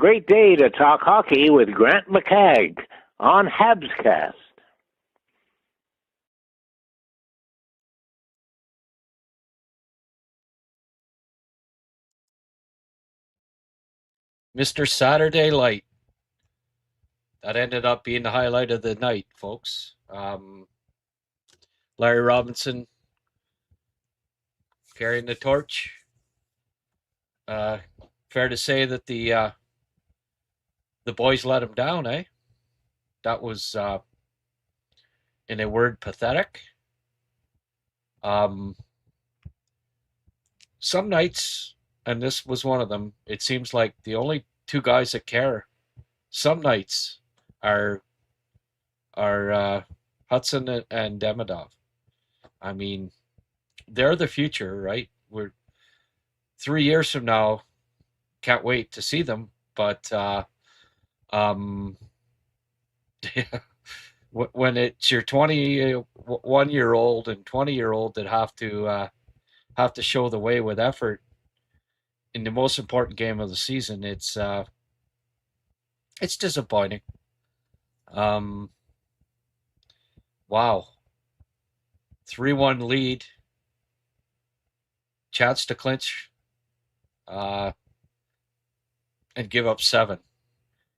great day to talk hockey with Grant McCagg on Habscast. Mr. Saturday Light. That ended up being the highlight of the night, folks. Larry Robinson carrying the torch. Fair to say that the boys let him down, eh? That was, in a word, pathetic. Some nights, and this was one of them, it seems like the only two guys that care some nights are Hudson and Demidov. I mean, they're the future, right? We're 3 years from now. Can't wait to see them, but when it's your 21-year-old and 20-year-old that have to show the way with effort in the most important game of the season, it's disappointing. Wow. 3-1 lead. Chance to clinch and give up 7.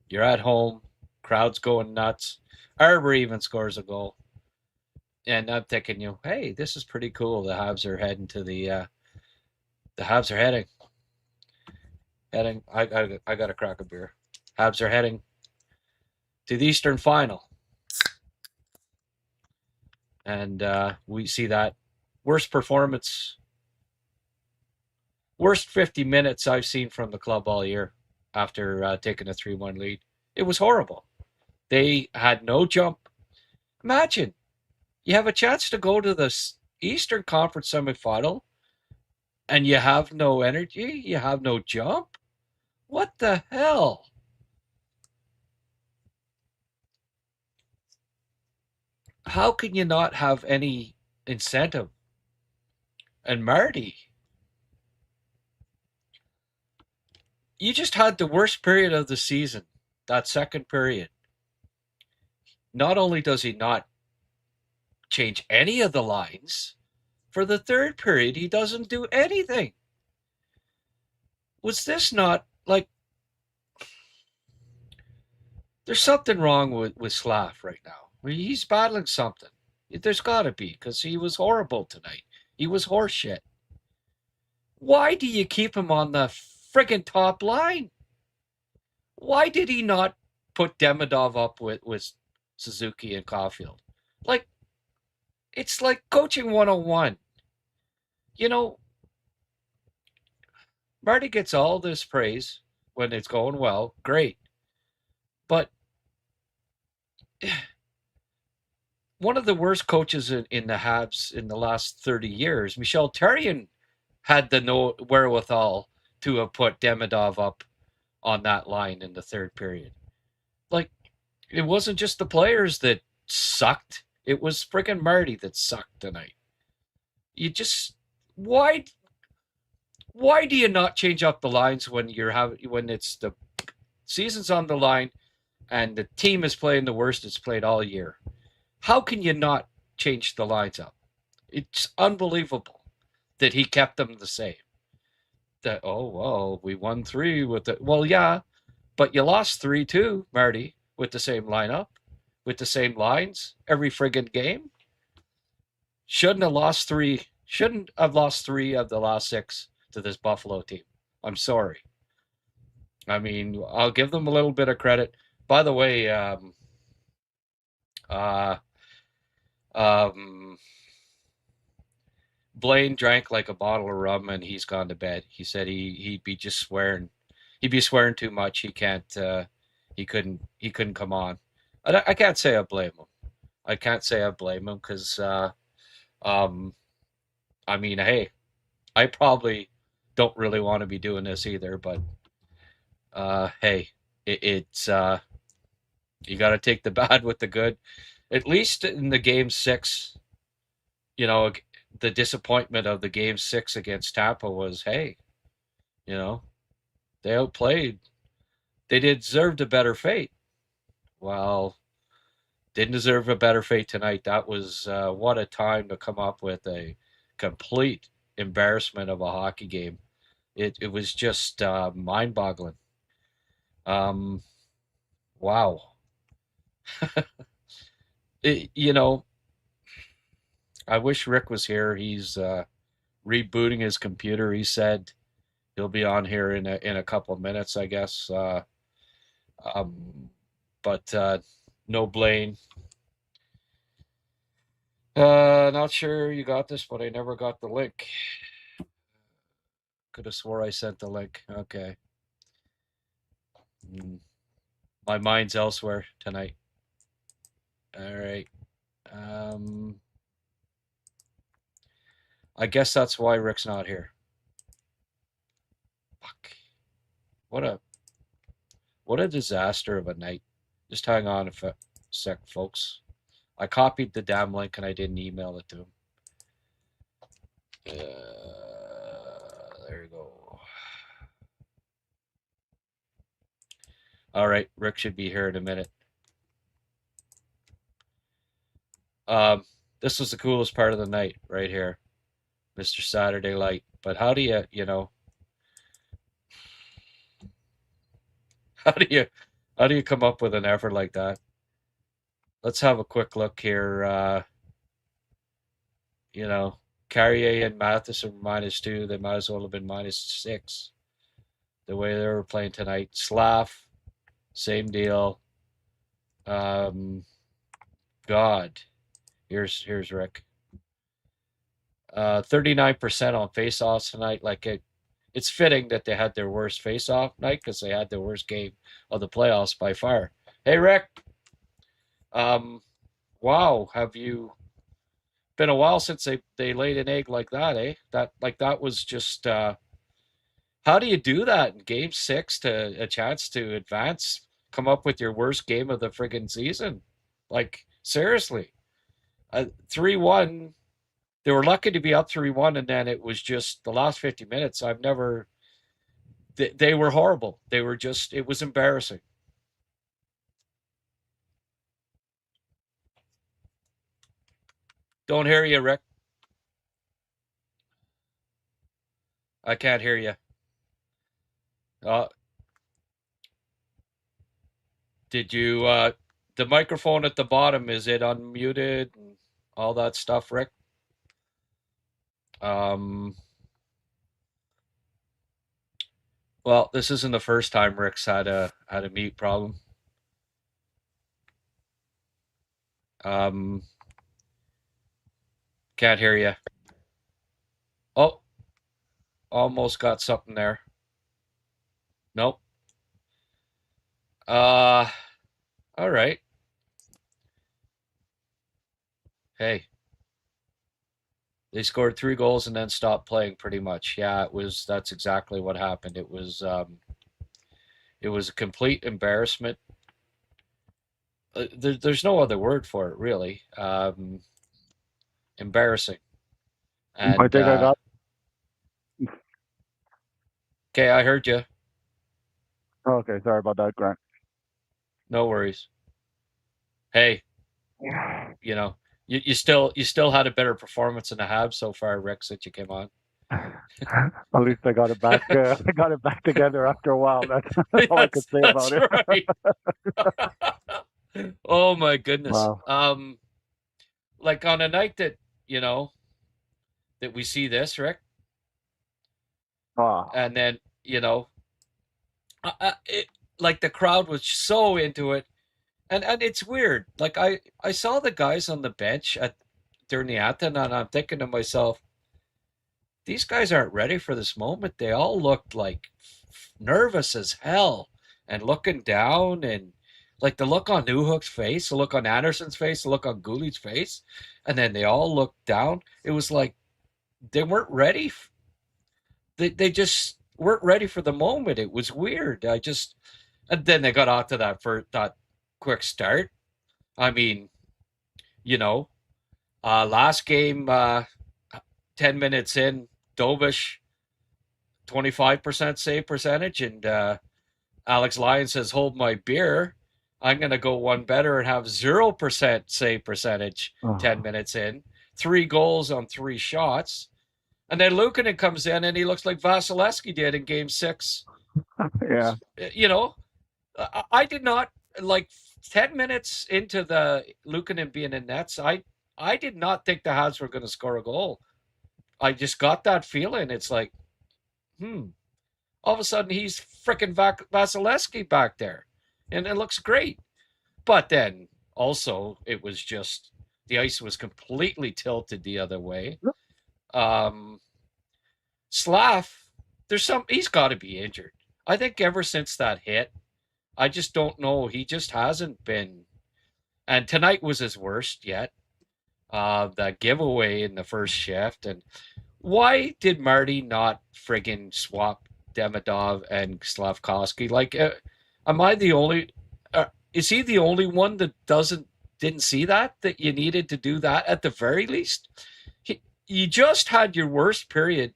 You're at home. Crowd's going nuts. Arbor even scores a goal. And I'm thinking, hey, this is pretty cool. The Habs are heading to the Habs are heading. I got to crack a beer. Habs are heading to the Eastern Final. And we see that worst performance, worst 50 minutes I've seen from the club all year after taking a 3-1 lead. It was horrible. They had no jump. Imagine, you have a chance to go to the Eastern Conference semifinal and you have no energy, you have no jump? What the hell? How can you not have any incentive? And Marty, you just had the worst period of the season, that second period. Not only does he not change any of the lines, for the third period, he doesn't do anything. Was this not like... There's something wrong with Slav right now. He's battling something. There's got to be, because he was horrible tonight. He was horseshit. Why do you keep him on the friggin' top line? Why did he not put Demidov up with Suzuki and Caulfield? Like, it's like coaching 101. Marty gets all this praise when it's going well. Great. But one of the worst coaches in the Habs in the last 30 years, Michel Therrien, had the wherewithal to have put Demidov up on that line in the third period. Like, it wasn't just the players that sucked. It was freaking Marty that sucked tonight. You just... Why do you not change up the lines when it's the season's on the line and the team is playing the worst it's played all year? How can you not change the lines up? It's unbelievable that he kept them the same. We won 3 with it. Well, yeah, but you lost 3 too, Marty, with the same lineup, with the same lines every friggin' game. Shouldn't have lost 3 of the last 6 to this Buffalo team. I'm sorry. I mean, I'll give them a little bit of credit. By the way, Blain drank like a bottle of rum and he's gone to bed. He said he'd be just swearing. He'd be swearing too much. He couldn't come on. I can't say I blame him. I can't say I blame him because, I mean, hey, I probably don't really want to be doing this either, but hey, it's you got to take the bad with the good. At least in the game 6, the disappointment of the game 6 against Tampa was, hey, they outplayed they deserved a better fate. Well, didn't deserve a better fate tonight. That was what a time to come up with a complete embarrassment of a hockey game. It was just mind boggling. Um, wow. You know, I wish Rick was here. He's rebooting his computer. He said he'll be on here in a couple of minutes, I guess. Um, but no Blain. Not sure you got this, but I never got the link. Could have swore I sent the link. Okay. My mind's elsewhere tonight. All right. I guess that's why Rick's not here. Fuck. What a disaster of a night. Just hang on a sec, folks. I copied the damn link and I didn't email it to him. There you go. All right, Rick should be here in a minute. This was the coolest part of the night right here, Mr. Saturday Light. But how do you how do you come up with an effort like that? Let's have a quick look here. Carrier and Matheson -2. They might as well have been -6. The way they were playing tonight. Slav, same deal. God, here's Rick. 39% on faceoffs tonight. Like it's fitting that they had their worst faceoff night because they had the worst game of the playoffs by far. Hey Rick, wow, have you been a while since they laid an egg like that, eh? That was just how do you do that in game 6 to a chance to advance? Come up with your worst game of the friggin' season? Like seriously, 3-1. They were lucky to be up 3-1, and then it was just the last 50 minutes. I've never. They were horrible. They were just. It was embarrassing. Don't hear you, Rick. I can't hear you. Did you? The microphone at the bottom, is it unmuted and all that stuff, Rick? Well, this isn't the first time Rick's had a mute problem. Can't hear you. Oh, almost got something there. Nope. All right. Hey, they scored 3 goals and then stopped playing pretty much. Yeah, that's exactly what happened. It was a complete embarrassment. There's no other word for it, really. Embarrassing. And I think I got. Okay, I heard you. Okay, sorry about that, Grant. No worries. Hey, you still had a better performance in the Habs so far, Rick, since you came on. At least I got it back. I got it back together after a while. That's all I could say about it. Right. Oh my goodness. Wow. Like on a night that that we see this, Rick, and then like the crowd was so into it, and it's weird. Like I saw the guys on the bench during the anthem, and I'm thinking to myself, these guys aren't ready for this moment. They all looked like nervous as hell and looking down, and like the look on Newhook's face, the look on Anderson's face, the look on Gooley's face, and then they all looked down. It was like they weren't ready. They just weren't ready for the moment. It was weird. And then they got out to that quick start. I mean, last game, 10 minutes in, Dovish, 25% save percentage, and Alex Lyon says, hold my beer. I'm going to go one better and have 0% save percentage 10 minutes in. 3 goals on 3 shots. And then Luukkonen comes in and he looks like Vasilevsky did in game 6. Yeah. You know, I did not, like 10 minutes into the Luukkonen being in nets, I did not think the Habs were going to score a goal. I just got that feeling. It's like, all of a sudden he's freaking Vasilevsky back there. And it looks great. But then also it was just the ice was completely tilted the other way. Slav, he's got to be injured. I think ever since that hit, I just don't know. He just hasn't been. And tonight was his worst yet. That giveaway in the first shift. And why did Marty not friggin' swap Demidov and Slavkovsky? Like, am I the only? Is he the only one that didn't see that you needed to do that at the very least? You just had your worst period,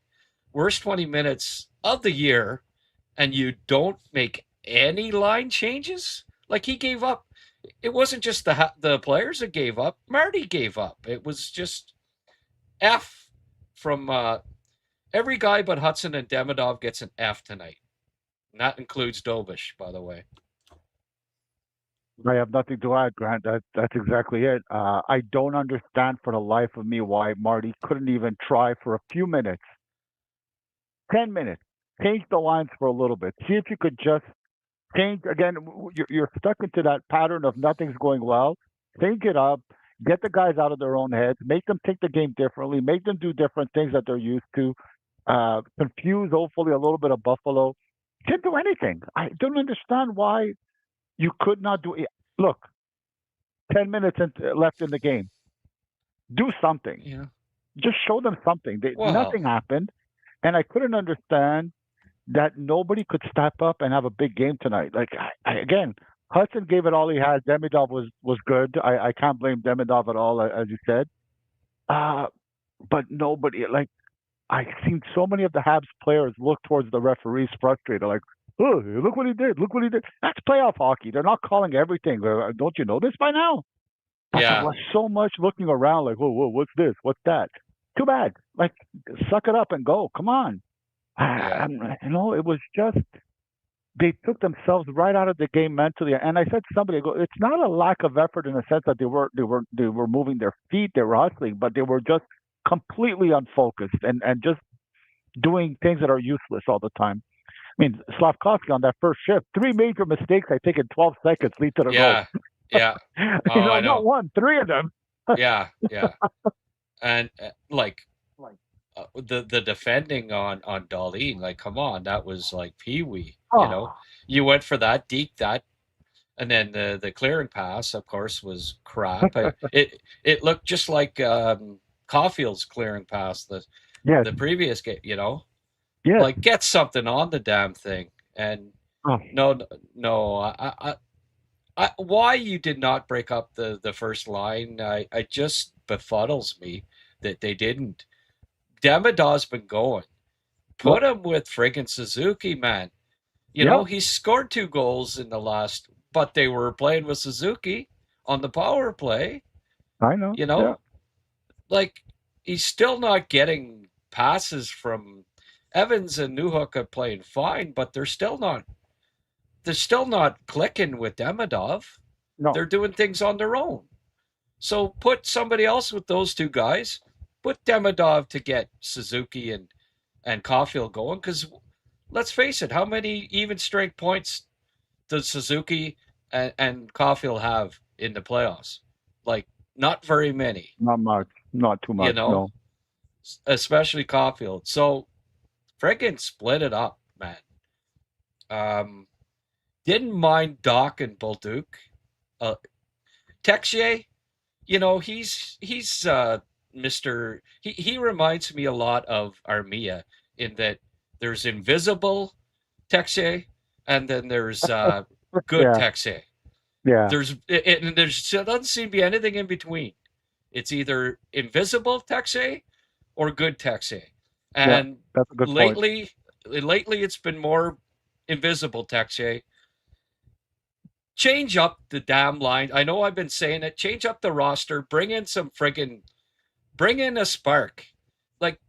worst 20 minutes of the year, and you don't make any line changes? Like, he gave up. It wasn't just the players that gave up. Marty gave up. It was just F from every guy but Hudson and Demidov gets an F tonight. And that includes Dobish, by the way. I have nothing to add, Grant. That's exactly it. I don't understand for the life of me why Marty couldn't even try for a few minutes, 10 minutes, change the lines for a little bit. See if you could just change again. You're stuck into that pattern of nothing's going well. Change it up. Get the guys out of their own heads. Make them take the game differently. Make them do different things that they're used to. Confuse, hopefully, a little bit of Buffalo. Can't do anything. I don't understand why you could not do it. Look, 10 minutes left in the game. Do something. Yeah. Just show them something. Nothing happened. And I couldn't understand that nobody could step up and have a big game tonight. Like, again, Hudson gave it all he had. Demidov was good. I can't blame Demidov at all, as you said. But nobody, like, I've seen so many of the Habs players look towards the referees frustrated, like, oh, look what he did. Look what he did. That's playoff hockey. They're not calling everything. Don't you know this by now? But Yeah. there was so much looking around like, whoa, what's this? What's that? Too bad. Like, suck it up and go. Come on. Yeah. It was just they took themselves right out of the game mentally. And I said to somebody, it's not a lack of effort in the sense that they were moving their feet, they were hustling, but they were just completely unfocused and just doing things that are useless all the time. I mean, Slavkovsky on that first shift, 3 major mistakes, I think, in 12 seconds lead to the goal. Yeah. I know. Not one, 3 of them. Yeah. And the defending on Darlene, like, come on, that was like pee-wee. You went for that, deked that, and then the clearing pass, of course, was crap. It looked just like Caulfield's clearing pass the previous game. Yeah. Like, get something on the damn thing. And no, why you did not break up the first line, I just befuddles me that they didn't. Demidov's been going. Put him with friggin' Suzuki, man. He scored 2 goals in the last, but they were playing with Suzuki on the power play. I know. Yeah. Like, he's still not getting passes from Evans and Newhook are playing fine, but they're still not clicking with Demidov. No. They're doing things on their own. So put somebody else with those 2 guys. Put Demidov to get Suzuki and Caulfield going, because let's face it, how many even strength points does Suzuki and Caulfield have in the playoffs? Like, not very many. Not much. Not too much. No. Especially Caulfield. So friggin' split it up, man. Didn't mind Doc and Bolduc. Texier, he's Mr. He reminds me a lot of Armia in that there's invisible Texier and then there's good Texier. Yeah. There doesn't seem to be anything in between. It's either invisible Texier or good Texier. And that's a good lately it's been more invisible Texier, change up the damn line. I know I've been saying it. Change up the roster. Bring in a spark. Like,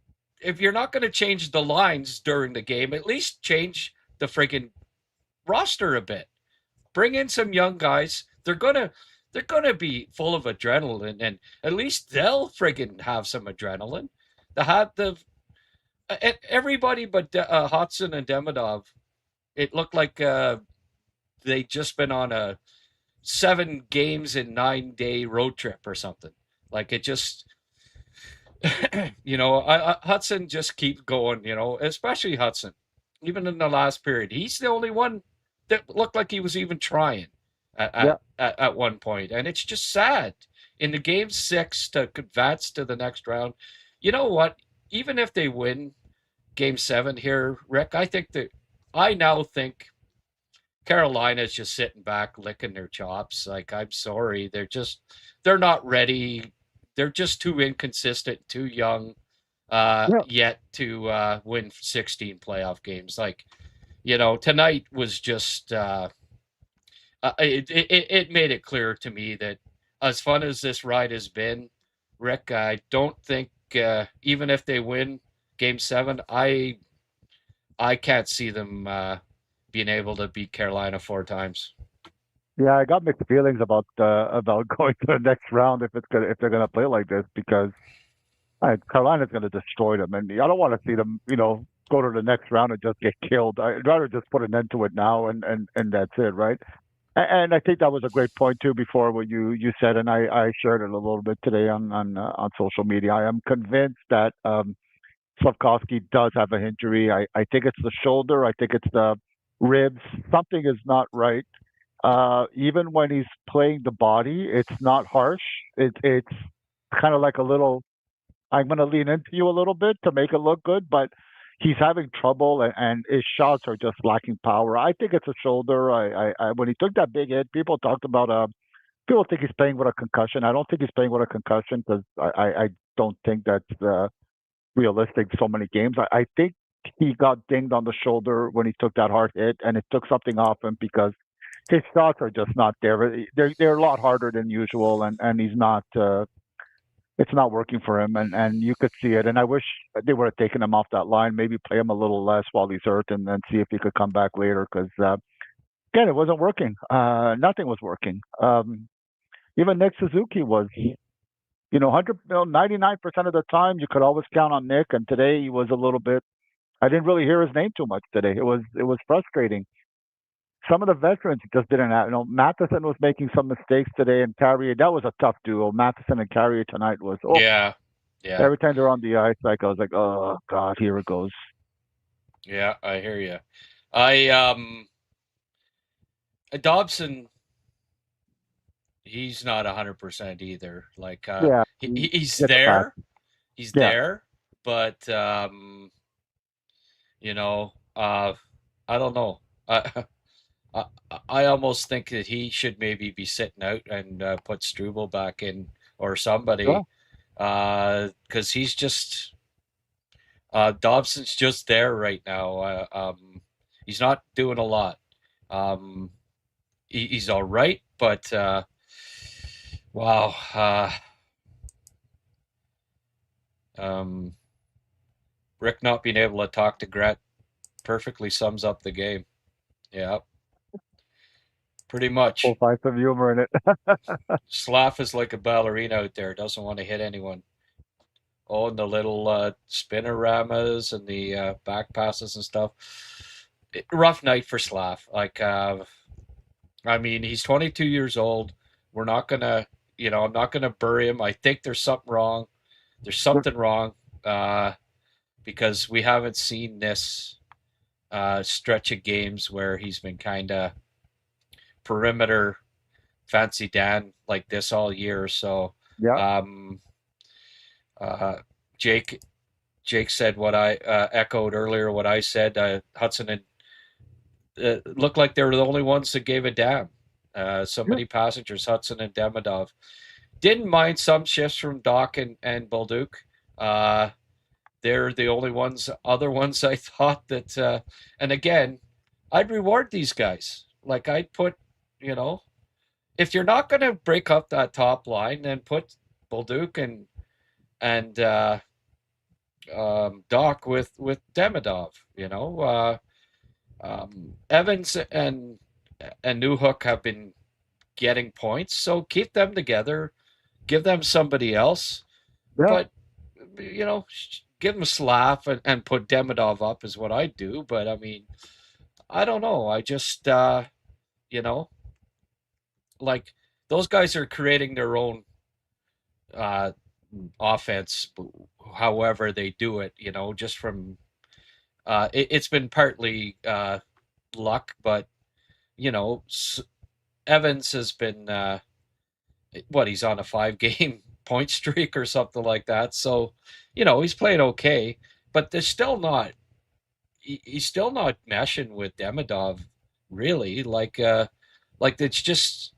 if you're not going to change the lines during the game, at least change the friggin' roster a bit. Bring in some young guys. They're gonna be full of adrenaline, and at least they'll friggin' have some adrenaline. Everybody but Hudson and Demidov. It looked like they'd just been on a 7 games in 9-day road trip or something. Like, it just, Hudson just keeps going. Especially Hudson. Even in the last period, he's the only one that looked like he was even trying at one point, and it's just sad. In the game 6 to advance to the next round, you know what? Even if they win game 7 here, Rick, I now think Carolina's just sitting back, licking their chops. Like, I'm sorry, they're not ready. They're just too inconsistent, too young, yet to win 16 playoff games. Like, tonight was just it made it clear to me that as fun as this ride has been, Rick, I don't think even if they win Game 7, I can't see them being able to beat Carolina 4 times. Yeah, I got mixed feelings about going to the next round if they're gonna play like this, because Carolina's gonna destroy them, and I don't want to see them, go to the next round and just get killed. I'd rather just put an end to it now, and that's it, right? And I think that was a great point too before what you said, and I shared it a little bit today on social media. I am convinced that Slavkovsky does have an injury. I think it's the shoulder. I think it's the ribs. Something is not right. Even when he's playing the body, it's not harsh. It's kind of like a little. I'm going to lean into you a little bit to make it look good, but he's having trouble, and his shots are just lacking power. I think it's a shoulder. When he took that big hit, people talked about. People think he's playing with a concussion. I don't think he's playing with a concussion, because I don't think that's realistic. So many games. I think he got dinged on the shoulder when he took that hard hit, and it took something off him, because his shots are just not there. They're a lot harder than usual, and he's not. It's not working for him, and you could see it. And I wish they would have taken him off that line, maybe play him a little less while he's hurt, and then see if he could come back later. Because again, it wasn't working. Nothing was working. Even Nick Suzuki was, 99% of the time you could always count on Nick, and today he was a little bit. I didn't really hear his name too much today. It was frustrating. Some of the veterans just didn't have. Matheson was making some mistakes today, and Carrier. That was a tough duo. Matheson and Carrier tonight was. Oh, yeah. Every time they're on the ice, like I was like, oh God, here it goes. Yeah, I hear you. Dobson, he's not 100% either. Like, he's there. He's there, but I don't know. I almost think that he should maybe be sitting out and put Struble back in, or somebody, because he's just Dobson's just there right now. He's not doing a lot. He's all right, but wow. Rick not being able to talk to Grant perfectly sums up the game. Yeah. Pretty much. We'll find some humor in it. Slav is like a ballerina out there, doesn't want to hit anyone. Oh, and the little spinoramas and the back passes and stuff. Rough night for Slav. Like, he's 22 years old. We're not gonna, I'm not gonna bury him. I think there's something wrong. There's something wrong, because we haven't seen this stretch of games where he's been kind of perimeter fancy Dan like this all year. So Jake said what I echoed earlier, what I said. Hudson and looked like they were the only ones that gave a damn. So many passengers, Hudson and Demidov. Didn't mind some shifts from Doc and Bolduc. They're the only other ones I thought that, and again, I'd reward these guys. Like, I'd put, if you're not going to break up that top line, then put Bolduc and Doc with Demidov. Evans and Newhook have been getting points, so keep them together. Give them somebody else, Yeah. but give them a slap and put Demidov up is what I do. But I mean, I don't know. I just like those guys are creating their own uh, offense, however they do it. Just from it's been partly luck, but Evans has been he's on a 5-game point streak or something like that. So he's playing okay, but there's still not. He's still not meshing with Demidov, really. Like it's just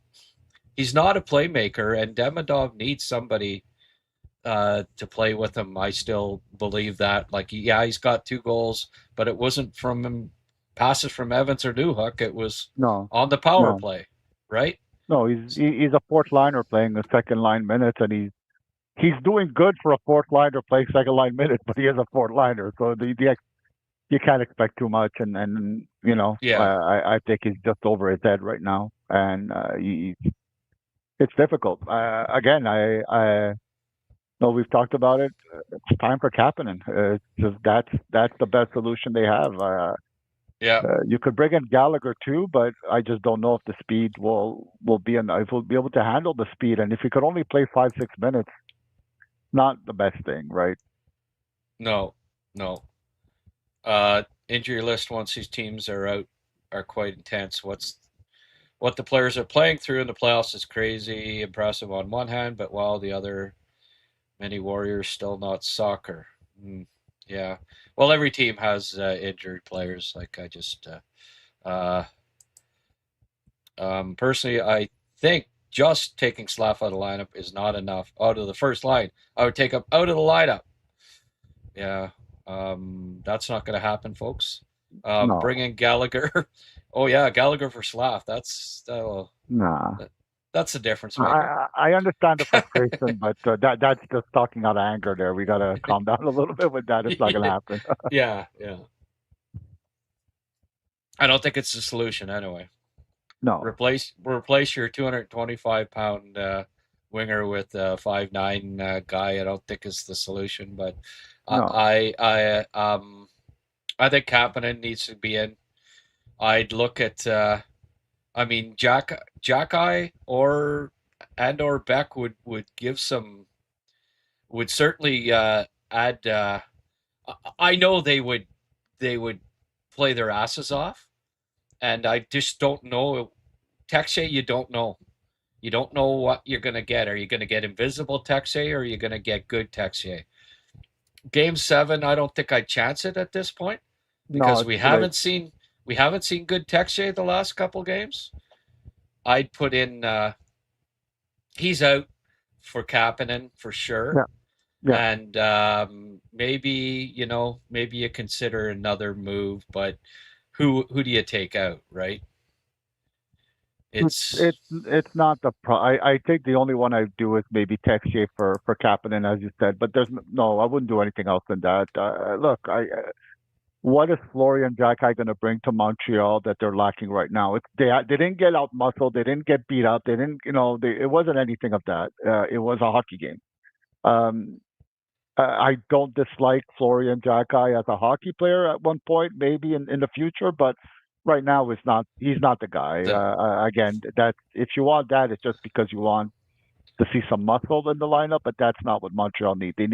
he's not a playmaker, and Demidov needs somebody to play with him. I still believe that. Like, yeah, he's got 2 goals, but it wasn't from him passes from Evans or Newhook. It was on the power play, right? No, he's a fourth liner playing the second line minutes, and he's doing good for a fourth liner playing second line minutes, but he is a fourth liner, so you can't expect too much. And Yeah. I think he's just over his head right now, and it's difficult. Again, I know we've talked about it. It's time for Kapanen. It's just that's the best solution they have. Yeah. You could bring in Gallagher too, but I just don't know if the speed will be enough. If we'll be able to handle the speed, and if he could only play 5-6 minutes, not the best thing, right? No. Injury list once these teams are out are quite intense. What the players are playing through in the playoffs is crazy impressive on one hand, but while the other, many Warriors still not soccer. Yeah. Well, every team has injured players. Like I just, personally, I think just taking Slav out of the lineup is not enough. Out of the first line, I would take him out of the lineup. Yeah. That's not going to happen, folks. No. Bring in Gallagher. Oh yeah, Gallagher for Slav. That's Nah. That's the difference maker. I understand the frustration, but that's just talking out of anger. There, we gotta calm down a little bit with that. It's not gonna happen. Yeah. I don't think it's the solution anyway. No. Replace your 225-pound winger with a 5'9" guy. I don't think is the solution, but No. I think Kapanen needs to be in. I'd look at I mean Jack or Beck would give some would certainly add I know they would play their asses off, and I just don't know. Texe, you don't know. You don't know what you're going to get. Are you going to get invisible Texe, or are you going to get good Texe? Game 7, I don't think I'd chance it at this point because we haven't seen good Texe the last couple games. I'd put in he's out for Kapanen for sure. Yeah. And maybe you consider another move, but who do you take out, right? It's not the I think the only one I do is maybe Texier for Kapanen, as you said, but there's I wouldn't do anything else than that. Look, what is Florian Jacki going to bring to Montreal that they're lacking right now? They didn't get out muscled, they didn't get beat up, they didn't it wasn't anything of that. It was a hockey game. I don't dislike Florian Jacki as a hockey player at one point, maybe in the future, but right now he's not the guy. Again, that if you want that, it's just because you want to see some muscle in the lineup, but that's not what Montreal need. They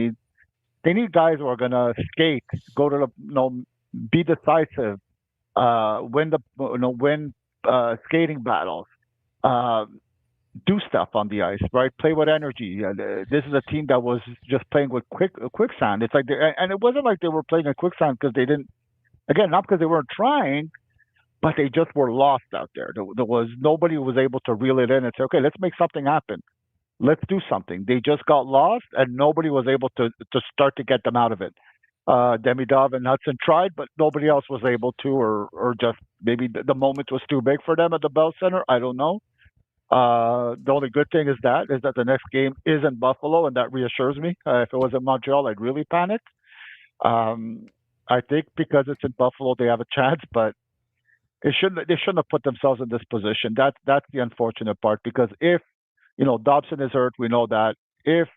need guys who are gonna skate, go to the be decisive, win skating battles, do stuff on the ice, right? Play with energy. This is a team that was just playing with quicksand. It's like and it wasn't like they were playing in quicksand because they didn't. Again, not because they weren't trying, but they just were lost out there. There was nobody who was able to reel it in and say, okay, let's make something happen. Let's do something. They just got lost, and nobody was able to start to get them out of it. Demidov and Hudson tried, but nobody else was able to, or just maybe the moment was too big for them at the Bell Center. I don't know. The only good thing is that the next game is in Buffalo, and that reassures me. If it was in Montreal, I'd really panic. Um, I think because it's in Buffalo, they have a chance, but they shouldn't have put themselves in this position. That's the unfortunate part because if Dobson is hurt, we know that. If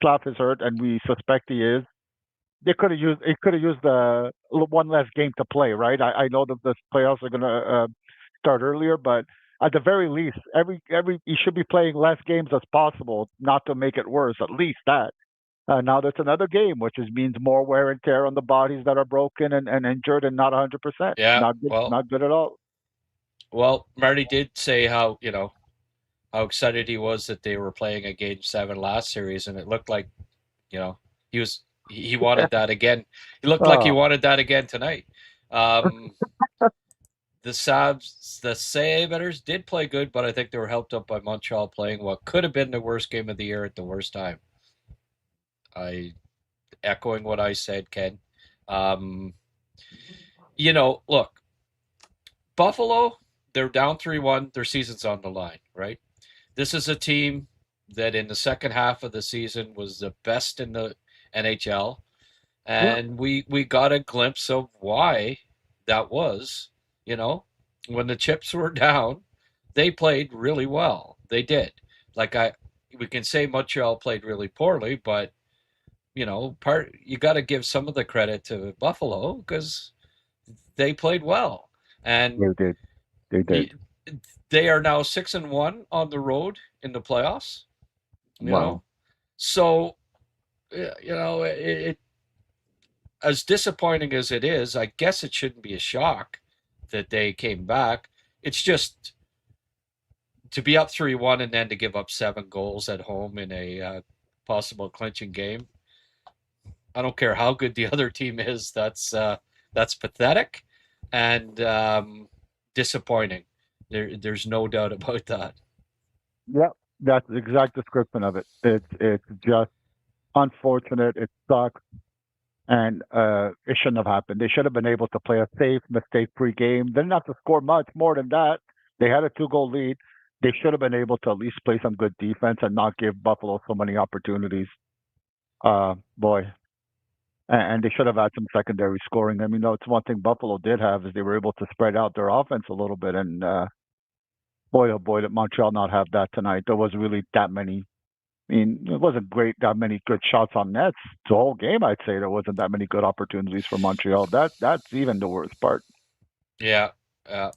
Slav is hurt, and we suspect he is, they could have used the one less game to play, right? I know that the playoffs are gonna start earlier, but at the very least, every you should be playing less games as possible, not to make it worse. At least that. Now there's another game, which means more wear and tear on the bodies that are broken and injured and not 100%. Yeah, Not good. well, Not good at all. Marty did say how excited he was that they were playing a game 7 last series, and it looked like you know he was he wanted that again. He looked like he Oh, wanted that again tonight. Um, the Sabres did play good, but I think they were helped up by Montreal playing what could have been the worst game of the year at the worst time. I echoing what I said, Ken. Um, look, Buffalo, they're down 3-1. Their season's on the line, right? This is a team that in the second half of the season was the best in the NHL, yeah. and we got a glimpse of why that was. You know, when the chips were down, they played really well. They did. Like we can say Montreal played really poorly, but you got to give some of the credit to Buffalo because they played well, and They did. They did. they are now 6-1 on the road in the playoffs. You Wow. know, so it as disappointing as it is, I guess it shouldn't be a shock that they came back. It's just to be up 3-1 and then to give up 7 goals at home in a possible clinching game. I don't care how good the other team is. That's pathetic and disappointing. There's no doubt about that. Yeah, that's the exact description of it. It's just unfortunate. It sucks, and it shouldn't have happened. They should have been able to play a safe, mistake-free game. They didn't have to score much more than that. They had a two-goal lead. They should have been able to at least play some good defense and not give Buffalo so many opportunities. Boy, and they should have had some secondary scoring. I mean, no, it's one thing Buffalo did have is they were able to spread out their offense a little bit, and boy, oh boy, did Montreal not have that tonight. There was really that many. I mean, it wasn't great that many good shots on nets. The whole game, I'd say there wasn't that many good opportunities for Montreal. That's even the worst part. Yeah. Uh,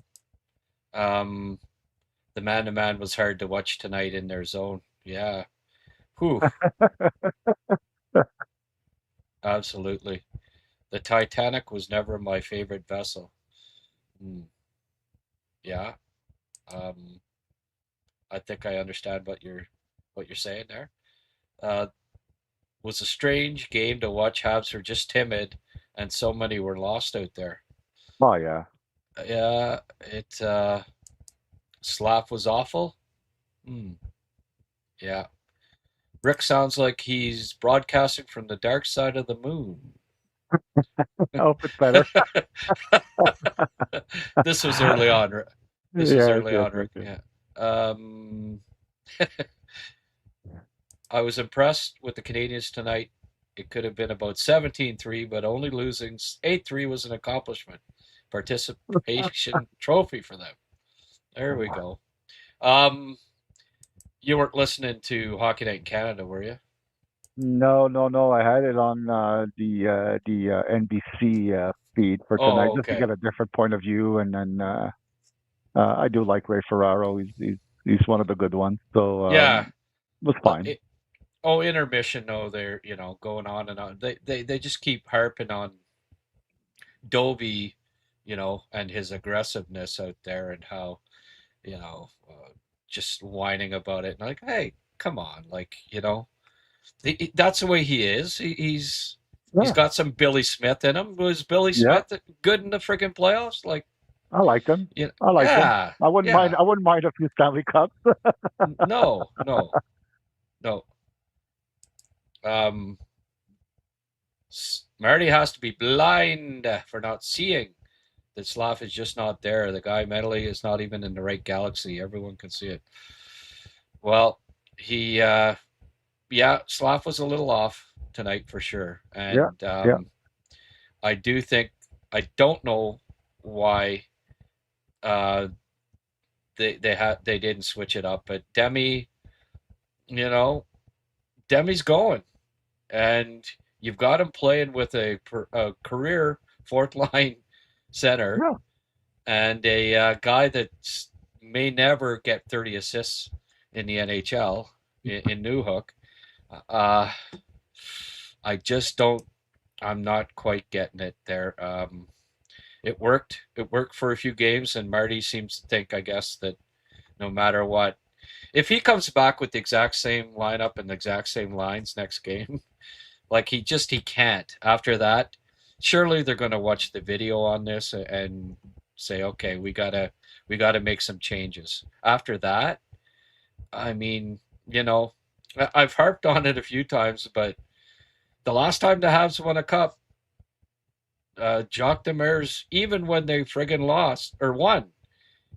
um, the man-to-man was hard to watch tonight in their zone. Yeah. Whew. Absolutely. The Titanic was never my favorite vessel. Mm, yeah. Um, I think I understand what you're saying there. Uh, was a strange game to watch. Habs were just timid, and so many were lost out there. Oh yeah, Yeah, it Slav was awful. Hmm. Yeah, Rick sounds like he's broadcasting from the dark side of the moon. I hope it's better. This was early on. This was Yes, early yes, on, yes, Rick. yes. Yeah. I was impressed with the Canadians tonight. It could have been about 17-3, but only losing 8-3 was an accomplishment. Participation trophy for them. There we go. Um, you weren't listening to Hockey Night in Canada, were you? No, no, no. I had it on the NBC feed for tonight, Oh, just to okay. get a different point of view. And then I do like Ray Ferraro. He's one of the good ones. So Yeah. it was Well, fine. intermission. No, they're going on and on. They just keep harping on Dovey, and his aggressiveness out there and how just whining about it. And like, hey, come on, like that's the way he is. He's Yeah, got some Billy Smith in him. Was Billy yeah. Smith good in the friggin' playoffs? Like, I liked him. you know, I liked him. yeah, I wouldn't mind. yeah. I wouldn't mind a few Stanley Cups. No, no, no. Um, Marty has to be blind for not seeing The Slav is just not there. The guy mentally is not even in the right galaxy. Everyone can see it. Well, he, yeah, Slav was a little off tonight for sure. Yeah, And yeah. I do think, I don't know why uh, they didn't switch it up, but you know, Demi's going, and you've got him playing with a career fourth line center Yeah. and a guy that may never get 30 assists in the NHL in Newhook. Uh, I just don't. I'm not quite getting it there. It worked. It worked for a few games, and Marty seems to think, I guess, that no matter what, if he comes back with the exact same lineup and the exact same lines next game, like he can't. After that, surely they're going to watch the video on this and say, okay, we gotta make some changes. After that, I mean, I've harped on it a few times, but the last time the Habs won a cup, Jacques Demers, even when they friggin' lost or won,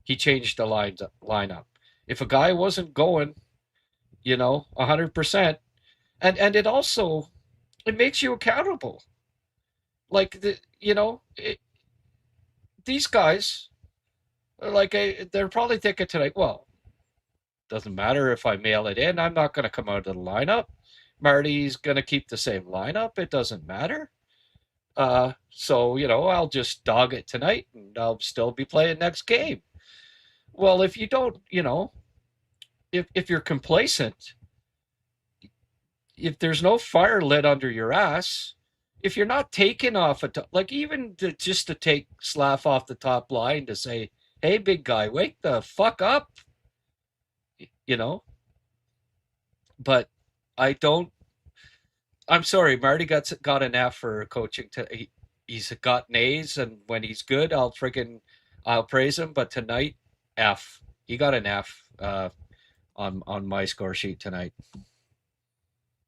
he changed the lineup. If a guy wasn't going, 100%, and it makes you accountable. Like these guys, like they're probably thinking tonight, well, doesn't matter if I mail it in. I'm not going to come out of the lineup. Marty's going to keep the same lineup. It doesn't matter. So I'll just dog it tonight, and I'll still be playing next game. Well, if you don't, if you're complacent, if there's no fire lit under your ass, if you're not taking off like even just to take Slav off the top line to say, "Hey, big guy, wake the fuck up," you know. But I don't. I'm sorry, Marty got an F for coaching. He's got an A's, and when he's good, I'll praise him. But tonight, F. He got an F on my score sheet tonight.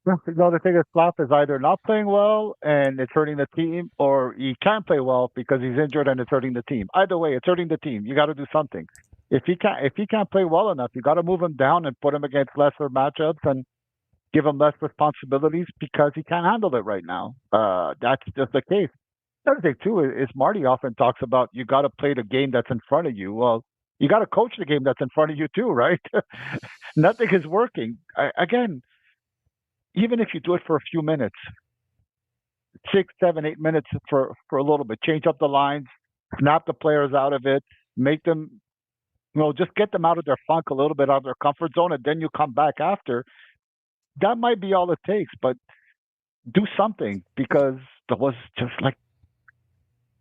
Well, the thing is, Slav is either not playing well and it's hurting the team, or he can't play well because he's injured and it's hurting the team. Either way, it's hurting the team. You got to do something. If he can't play well enough, you got to move him down and put him against lesser matchups and give him less responsibilities because he can't handle it right now. That's just the case. The other thing too is Marty often talks about you got to play the game that's in front of you. Well, you got to coach the game that's in front of you too, right? Nothing is working. Again, even if you do it for a few minutes, 6, 7, 8 minutes for a little bit, change up the lines, snap the players out of it, make them, just get them out of their funk a little bit, out of their comfort zone, and then you come back after. That might be all it takes, but do something because there was just like,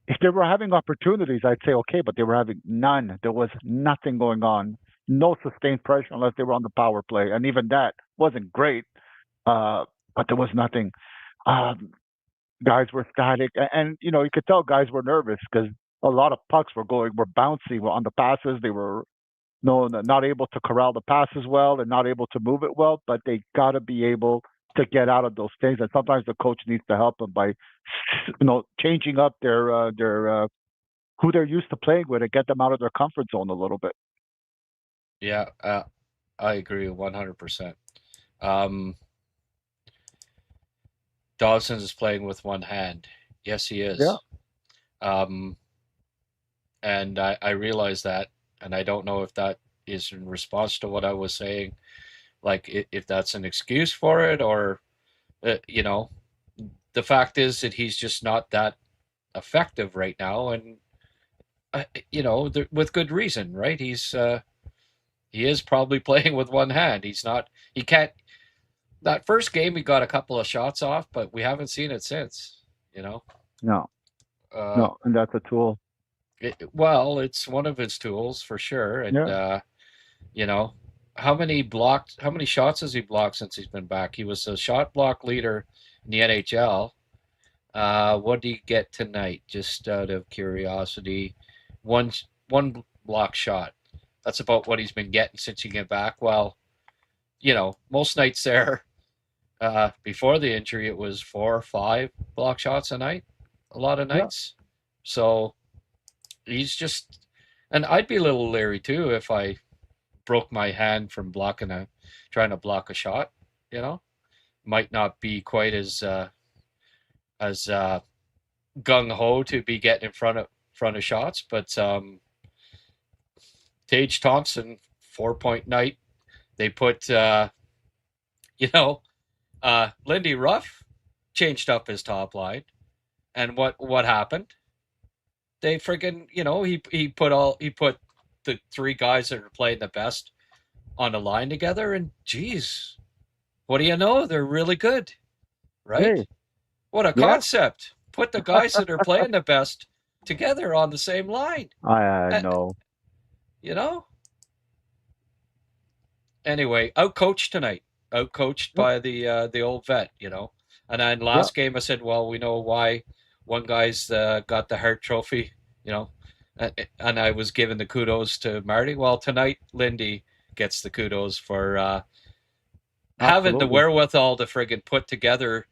if they were having opportunities, I'd say okay, but they were having none. There was nothing going on, no sustained pressure unless they were on the power play, and even that wasn't great. But there was nothing. Um, Guys were static, and you could tell guys were nervous because a lot of pucks were bouncy were on the passes. They were no not able to corral the passes well and not able to move it well. But they got to be able to get out of those things, and sometimes the coach needs to help them by changing up their who they're used to playing with and get them out of their comfort zone a little bit. Yeah, I agree 100%. Um, Dawson is playing with one hand. Yes, he is. Yeah. And I realize that, and I don't know if that is in response to what I was saying, like if that's an excuse for it, or the fact is that he's just not that effective right now, and with good reason, right? He is probably playing with one hand. He can't. That first game, he got a couple of shots off, but we haven't seen it since. No, Uh, and that's a tool. well, it's one of his tools for sure. And Yeah. how many shots has he blocked since he's been back? He was a shot block leader in the NHL. What did he get tonight? Just out of curiosity, one block shot. That's about what he's been getting since he came back. Well, most nights there, before the injury, it was 4 or 5 block shots a night, a lot of Yeah. nights. So, he's just, and I'd be a little leery too if I broke my hand from trying to block a shot. You know, might not be quite as gung ho to be getting in front of shots, but Tage Thompson 4-point night. They put you know Lindy Ruff changed up his top line, and what happened? They friggin' he put the three guys that are playing the best on a line together, and geez, what do you know? They're really good, right? Hey, What a yeah, concept! Put the guys that are playing the best together on the same line. I Uh, know. you know. Anyway, outcoached tonight. Outcoached Yep, by the old vet. You know. And then yep, last game, I said, well, we know why one guy's got the Hart Trophy. You know, and I was giving the kudos to Marty. Well, tonight, Lindy gets the kudos for having the absolutely. wherewithal to friggin' put together,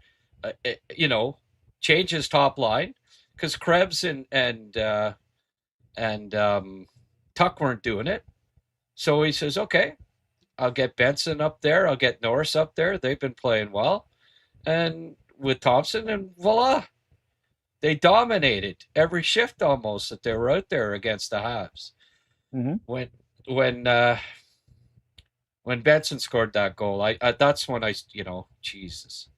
you know, change his top line because Krebs and Tuck weren't doing it. So he says, okay, I'll get Benson up there. I'll get Norris up there. They've been playing well. And with Thompson, and voila, they dominated every shift almost that they were out there against the Habs. Hmm. When when uh, when Benson scored that goal, I that's when Jesus,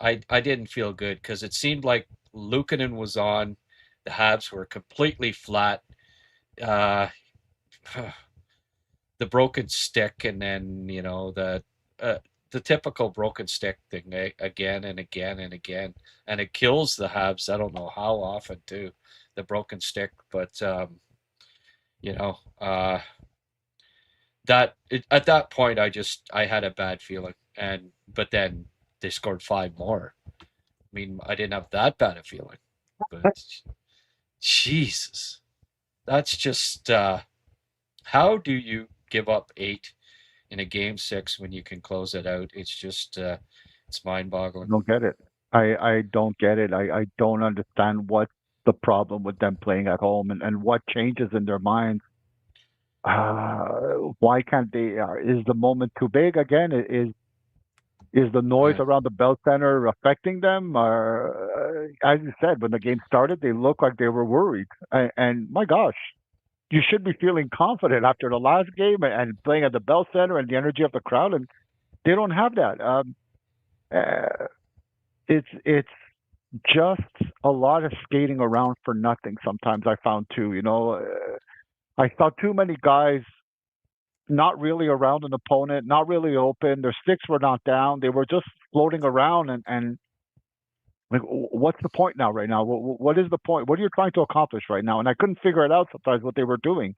I didn't feel good because it seemed like Luukkonen was on, the Habs were completely flat. Uh, the broken stick, and then the typical broken stick thing again and again and again, and it kills the Habs. I don't know how often too, the broken stick, but you know at that point I had a bad feeling, and but then they scored five more. I mean, I didn't have that bad a feeling, but Jesus, that's just how do you give up eight in a game six when you can close it out? It's just it's mind boggling. Don't get it. I don't get it. I don't understand what's the problem with them playing at home and what changes in their minds. Why can't they? Is the moment too big again? Is the noise Yeah, around the Bell Center affecting them? Or, as you said, when the game started, they looked like they were worried. And my gosh, you should be feeling confident after the last game and playing at the Bell Center and the energy of the crowd, and they don't have that. Uh, it's just a lot of skating around for nothing. Sometimes I found too. I saw too many guys not really around an opponent, not really open. Their sticks were not down. They were just floating around and like, what's the point now? Right now, what is the point? What are you trying to accomplish right now? And I couldn't figure it out sometimes what they were doing.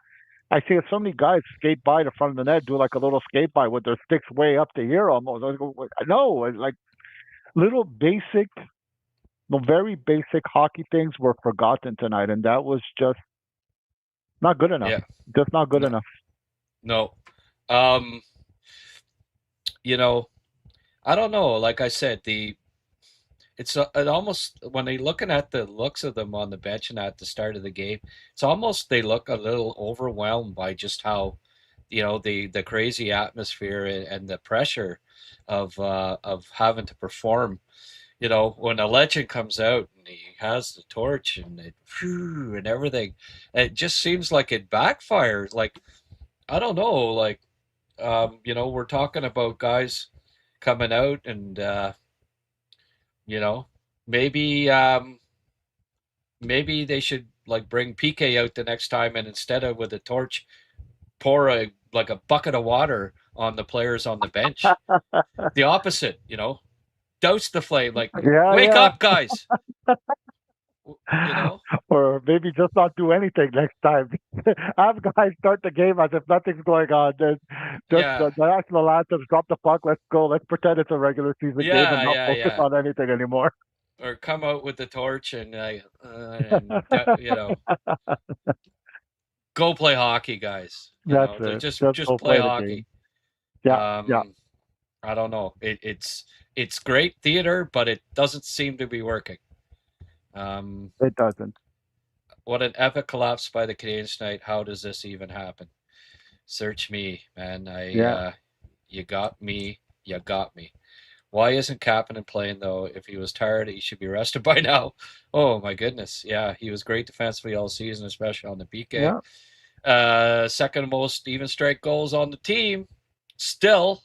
I see so many guys skate by the front of the net, do like a little skate by with their sticks way up to here almost. I go, no, like little basic, the very basic hockey things were forgotten tonight, and that was just not good enough. yeah, Just not good no, enough. no. Um, you know, I don't know. Like I said, it almost when they looking at the looks of them on the bench and at the start of the game, it's almost they look a little overwhelmed by just how, the crazy atmosphere and the pressure of having to perform. When a legend comes out and he has the torch and and everything, it just seems like it backfires. Like I don't know, like we're talking about guys coming out and you know, maybe maybe they should like bring PK out the next time and instead of with a torch, pour a bucket of water on the players on the bench. The opposite, douse the flame. Like, Yeah, wake yeah. up, guys. You know, Or maybe just not do anything next time. Have guys start the game as if nothing's going on. Just yeah, the national anthem, drop the puck, let's go. Let's pretend it's a regular season game and yeah, not yeah, focus yeah. on anything anymore. Or come out with the torch and go play hockey, guys. That's They're it. just Just just go play play the hockey. game. Yeah, yeah. Um, I don't know. It's great theater, but it doesn't seem to be working. Um, It doesn't. What an epic collapse by the Canadiens tonight. How does this even happen? Search me, man. You got me. You got me. Why isn't Kapanen playing though? If he was tired, he should be rested by now. Oh my goodness. Yeah, he was great defensively all season, especially on the PK. Second most even strike goals on the team. Still,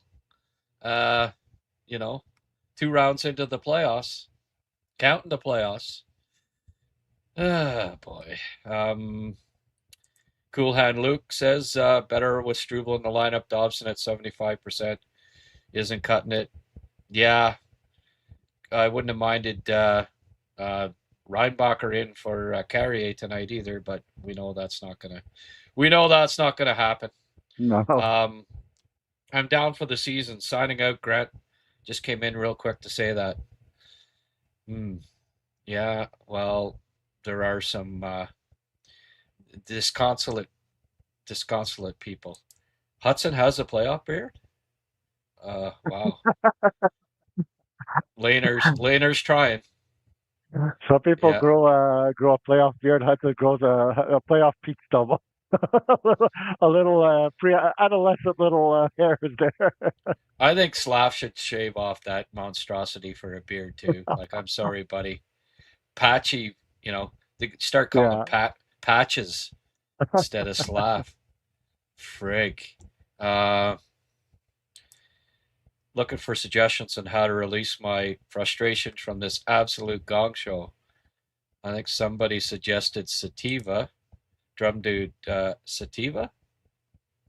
2 rounds into the playoffs, counting the playoffs. Ah, boy. Cool Hand Luke says better with Struble in the lineup. Dobson at 75% isn't cutting it. Yeah, I wouldn't have minded Reinbacher in for Carrier tonight either, but we know that's not gonna happen. No. I'm down for the season. Signing out, Grant. Just came in real quick to say that. Yeah, well, there are some disconsolate people. Hudson has a playoff beard. Wow. Laner's trying. Some people grow a playoff beard. Hudson grows a playoff peak stubble. a little pre-adolescent little hairs there. I think Slav should shave off that monstrosity for a beard too. Like, I'm sorry, buddy. Patchy, they start calling him Patches instead of Slav. Frig. Looking for suggestions on how to release my frustration from this absolute gong show. I think somebody suggested sativa. Drum dude, sativa?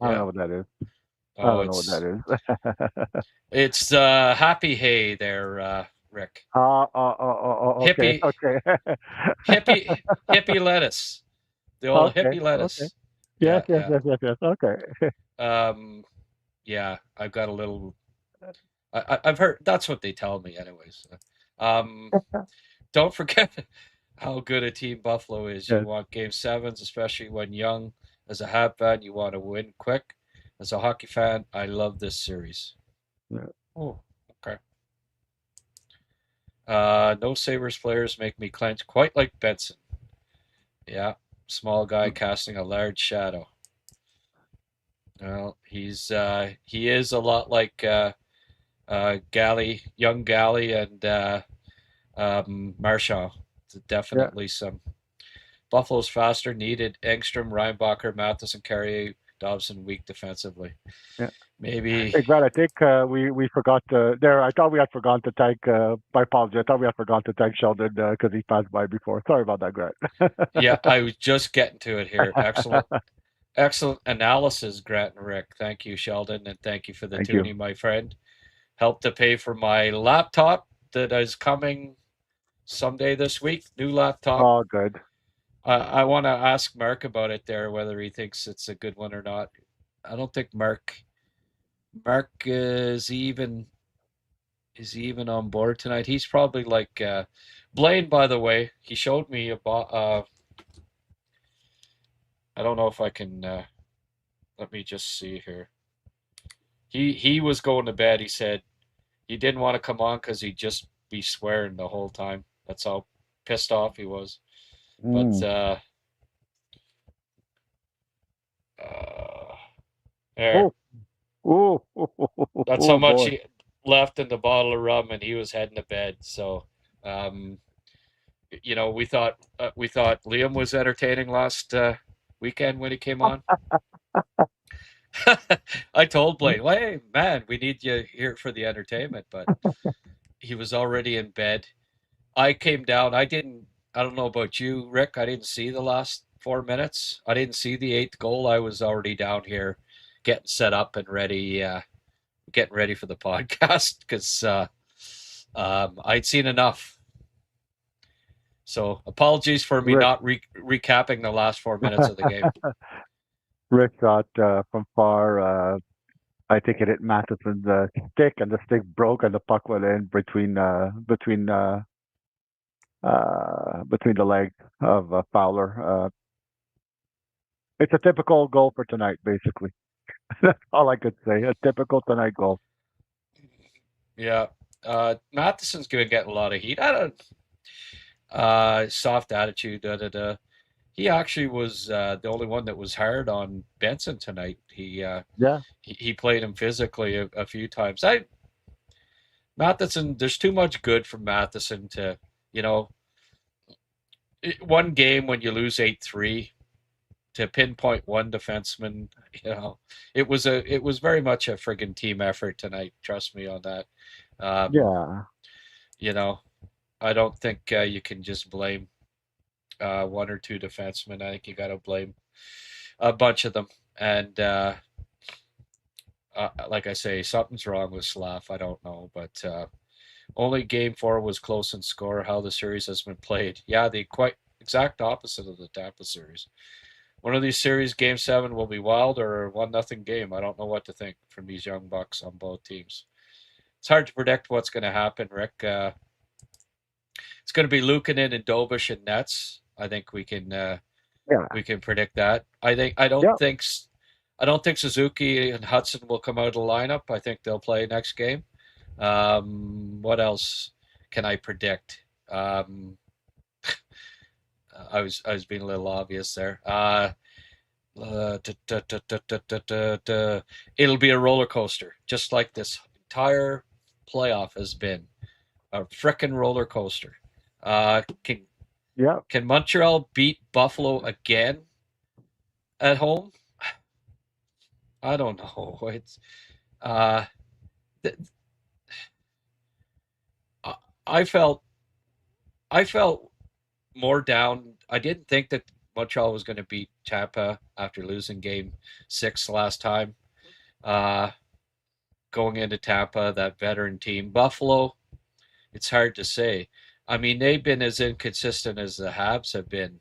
I don't know what that is. I don't know what that is. It's Happy Hay there, Rick. Okay. Hippie lettuce. The old hippie lettuce. Okay. Yes. Okay. Yeah, I've got a little. I've heard that's what they tell me, anyways. Don't forget how good a team Buffalo is. You want Game 7s, especially when young. As a Hab fan, you want to win quick. As a hockey fan, I love this series. Yeah. Oh, okay. No Sabres players make me clench quite like Benson. Yeah, small guy casting a large shadow. Well, he is a lot like Galley, young Galley, and Marchand. Definitely some. Buffalo's faster, needed Engstrom, Reinbacher, Matheson, Carrier, Dobson weak defensively. Yeah. Maybe. Hey, Brad, I think we forgot to there. I thought we had forgotten to thank. My apologies. I thought we had forgotten to thank Sheldon because he passed by before. Sorry about that, Grant. Yeah, I was just getting to it here. Excellent analysis, Grant and Rick. Thank you, Sheldon, and thank you for the tuning, my friend. Helped to pay for my laptop that is coming someday this week. New laptop. Oh, good. I want to ask Mark about it there, whether he thinks it's a good one or not. I don't think Mark is even on board tonight. He's probably like Blain, by the way. He showed me about. I don't know if I can. Let me just see here. He was going to bed. He said he didn't want to come on because he'd just be swearing the whole time. That's how pissed off he was. But there. That's how much he left in the bottle of rum, and he was heading to bed. So, we thought Liam was entertaining last weekend when he came on. I told Blain, well, hey, man, we need you here for the entertainment, but he was already in bed. I came down. I don't know about you, Rick. I didn't see the last 4 minutes. I didn't see the 8th goal. I was already down here getting set up and ready, getting ready for the podcast because I'd seen enough. So apologies for me not recapping the last 4 minutes of the game. Rick shot from far. I think it hit Matheson's stick, and the stick broke, and the puck went in between the legs of Fowler. It's a typical goal for tonight, basically. That's all I could say. A typical tonight goal. Yeah, Matheson's going to get a lot of heat. I don't. Soft attitude. He actually was the only one that was hard on Benson tonight. Yeah, He played him physically a few times. Matheson, there's too much good from Matheson to, you know, one game when you lose 8-3 to pinpoint one defenseman, you know, it was very much a friggin' team effort tonight. Trust me on that. Um, yeah, you know, I don't think you can just blame one or two defensemen. I think you got to blame a bunch of them. And like I say, something's wrong with Slav. I don't know, but only game four was close in score. How the series has been played, yeah, the quite exact opposite of the Tampa series. One of these series, game seven, will be wild or a 1-0 game. I don't know what to think from these young bucks on both teams. It's hard to predict what's going to happen, Rick. It's going to be Luukkonen and Dovish and Nets. I think yeah, we can predict that. yeah. I don't think Suzuki and Hudson will come out of the lineup. I think they'll play next game. What else can I predict? I was being a little obvious there. It'll be a roller coaster, just like this entire playoff has been a frickin' roller coaster. Uh, can Yeah, can Montreal beat Buffalo again at home? I don't know. It's uh, th- I I felt I felt more down. I didn't think that Montreal was going to beat Tampa after losing Game 6 last time. Uh, Going into Tampa, that veteran team, Buffalo. It's hard to say. I mean, they've been as inconsistent as the Habs have been.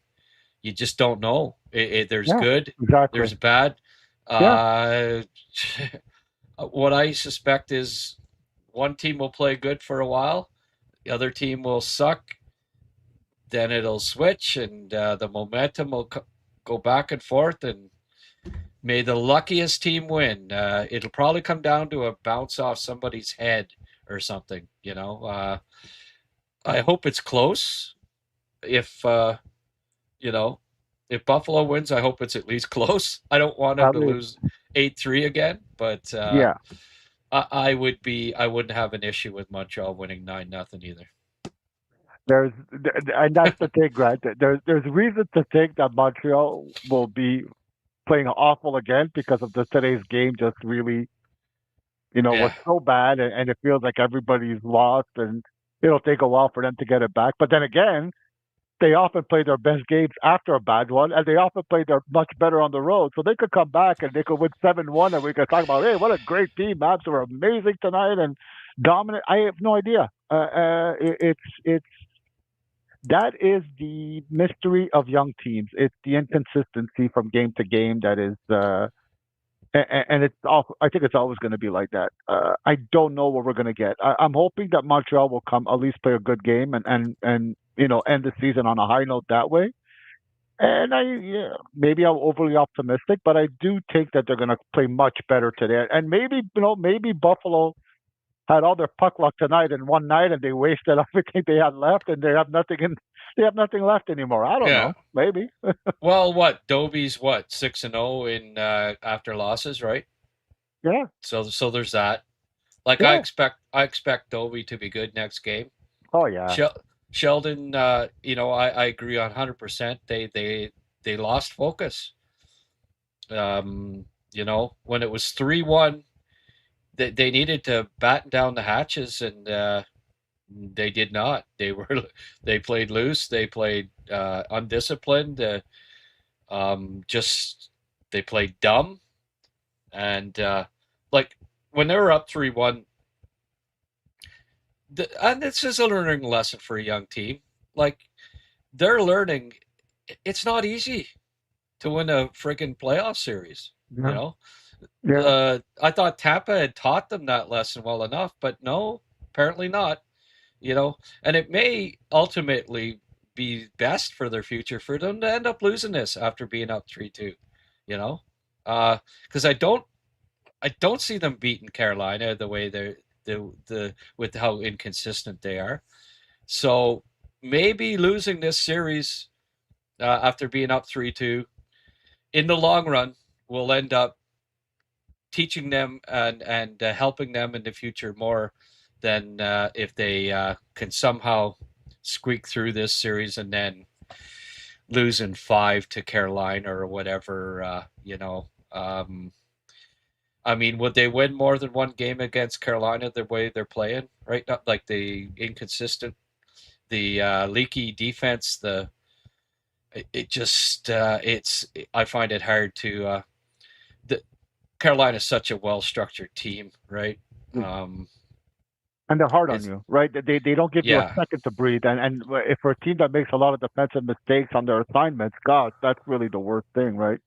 You just don't know. There's yeah, good, exactly. there's bad. Yeah, Uh, what I suspect is one team will play good for a while, the other team will suck, then it'll switch, and the momentum will go back and forth, and may the luckiest team win. It'll probably come down to a bounce off somebody's head or something. I hope it's close. If you know, if Buffalo wins, I hope it's at least close. I don't want them at to least. lose 8-3 again, but Yeah. I wouldn't have an issue with Montreal winning 9-0 either. And that's the thing, Grant. There's reason to think that Montreal will be playing awful again because of today's game just really, was Yeah, so bad, and it feels like everybody's lost, and it'll take a while for them to get it back. But then again, they often play their best games after a bad one, and they often play their much better on the road. So they could come back and they could win 7-1, and we could talk about, hey, what a great team! Maps were amazing tonight and dominant. I have no idea. It's that is the mystery of young teams. It's the inconsistency from game to game that is, and it's all. I think it's always going to be like that. I don't know what we're going to get. I'm hoping that Montreal will come at least play a good game and end the season on a high note that way. And maybe I'm overly optimistic, but I do think that they're going to play much better today. And maybe Buffalo had all their puck luck tonight in one night, and they wasted everything they had left, and they have nothing left anymore. I don't yeah. know. Maybe. Well, what Doby's what 6-0 in after losses, right? Yeah. So there's that. Like Yeah. I expect Dobie to be good next game. Oh yeah. Sheldon, I agree on 100%. They lost focus. When it was 3-1, they needed to batten down the hatches, and they did not. They played loose. They played undisciplined. Just they played dumb, and like when they were up 3-1. And this is a learning lesson for a young team. Like they're learning, it's not easy to win a freaking playoff series. You Yeah. know, Yeah. I thought Tampa had taught them that lesson well enough, but no, apparently not. And it may ultimately be best for their future for them to end up losing this after being up 3-2. You know, because I don't see them beating Carolina the way the with how inconsistent they are. So maybe losing this series after being up 3-2. In the long run, will end up teaching them and helping them in the future more than if they can somehow squeak through this series and then lose in 5 to Carolina or whatever. I mean, would they win more than one game against Carolina the way they're playing right now? Like the inconsistent, the leaky defense, it just it's I find it hard to. The Carolina's such a well-structured team, right? Um, And they're hard on it's you, right? They don't give you a yeah, second to breathe. And if for a team that makes a lot of defensive mistakes on their assignments, gosh, that's really the worst thing, right?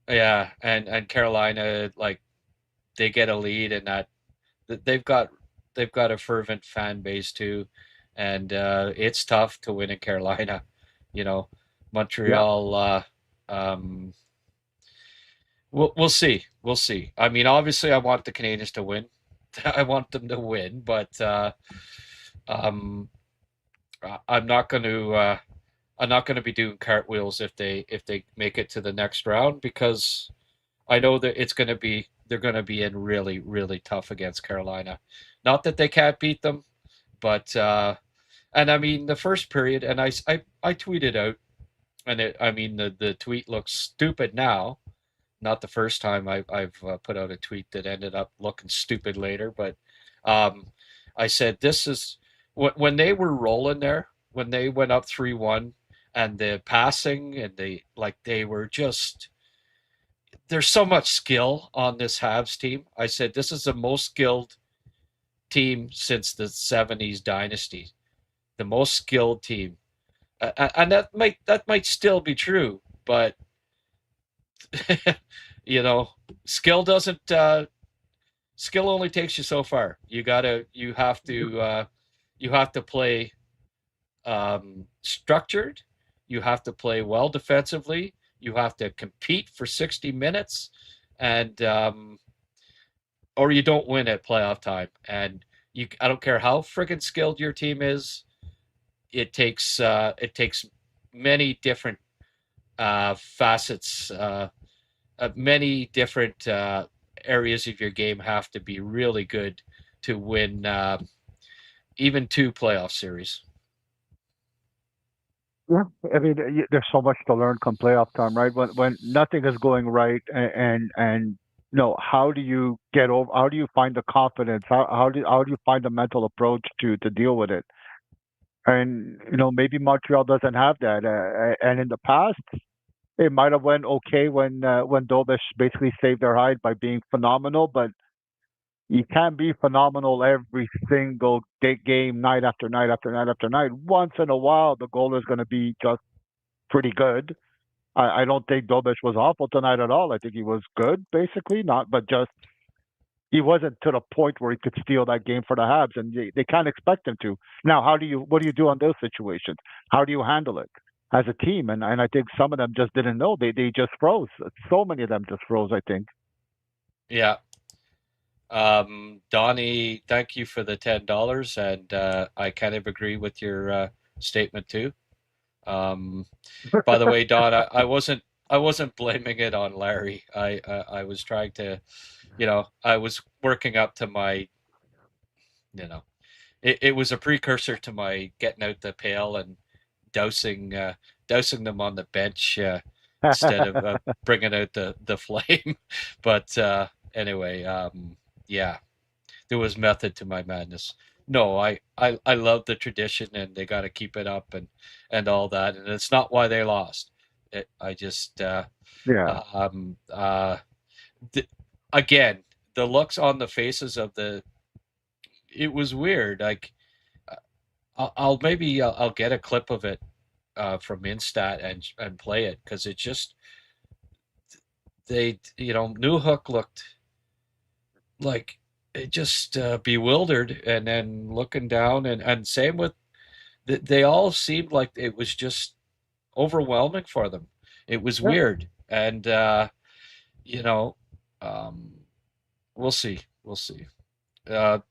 yeah, and Carolina, like, they get a lead and that they've got they've got a fervent fan base too, and it's tough to win in Carolina. You know, Yeah. Montreal. Um, we'll see. We'll see. I mean, obviously, I want the Canadians to win. I want them to win, but um, I'm not going to. I'm not going to be doing cartwheels if they make it to the next round because I know that they're going to be in really really tough against Carolina. Not that they can't beat them, but and I mean the first period, and I tweeted out, and I mean the tweet looks stupid now. Not the first time I've put out a tweet that ended up looking stupid later, but um, I said this is when they were rolling there, when they went up 3-1, and the passing and they were just there's so much skill on this Habs team. I said this is the most skilled team since the '70s dynasty, the most skilled team, and that might still be true, but you know, skill doesn't skill only takes you so far. You have to play structured. You have to play well defensively. You have to compete for 60 minutes, and or you don't win at playoff time. And I don't care how friggin' skilled your team is. It takes many different facets. Many different areas of your game have to be really good to win even 2 playoff series. Yeah, I mean, there's so much to learn come playoff time, right? When nothing is going right, and how do you get over? How do you find the confidence? How do you find the mental approach to deal with it? And maybe Montreal doesn't have that. And in the past, it might have went okay when Dobish basically saved their hide by being phenomenal, but you can't be phenomenal every single game, night after night after night after night. Once in a while, the goal is going to be just pretty good. I don't think Dobish was awful tonight at all. I think he was good, basically, not, but just he wasn't to the point where he could steal that game for the Habs, and they can't expect him to. Now, what do you do on those situations? How do you handle it as a team? And I think some of them just didn't know. They just froze. So many of them just froze, I think. Yeah. Donnie, thank you for the $10, and I kind of agree with your statement too. By the way, Don, I wasn't blaming it on Larry. I was trying to, I was working up to my, you know, it was a precursor to my getting out the pail and dousing dousing them on the bench instead of bringing out the flame. But anyway, yeah, there was method to my madness. No, I love the tradition and they got to keep it up and all that. And it's not why they lost. I just Yeah. um, th- again the looks on the faces of it was weird. Like I'll get a clip of it from Instat and play it because it just New Hook looked like it just bewildered and then looking down and same with they all seemed like it was just overwhelming for them. It was Yeah. weird and you know um, we'll see.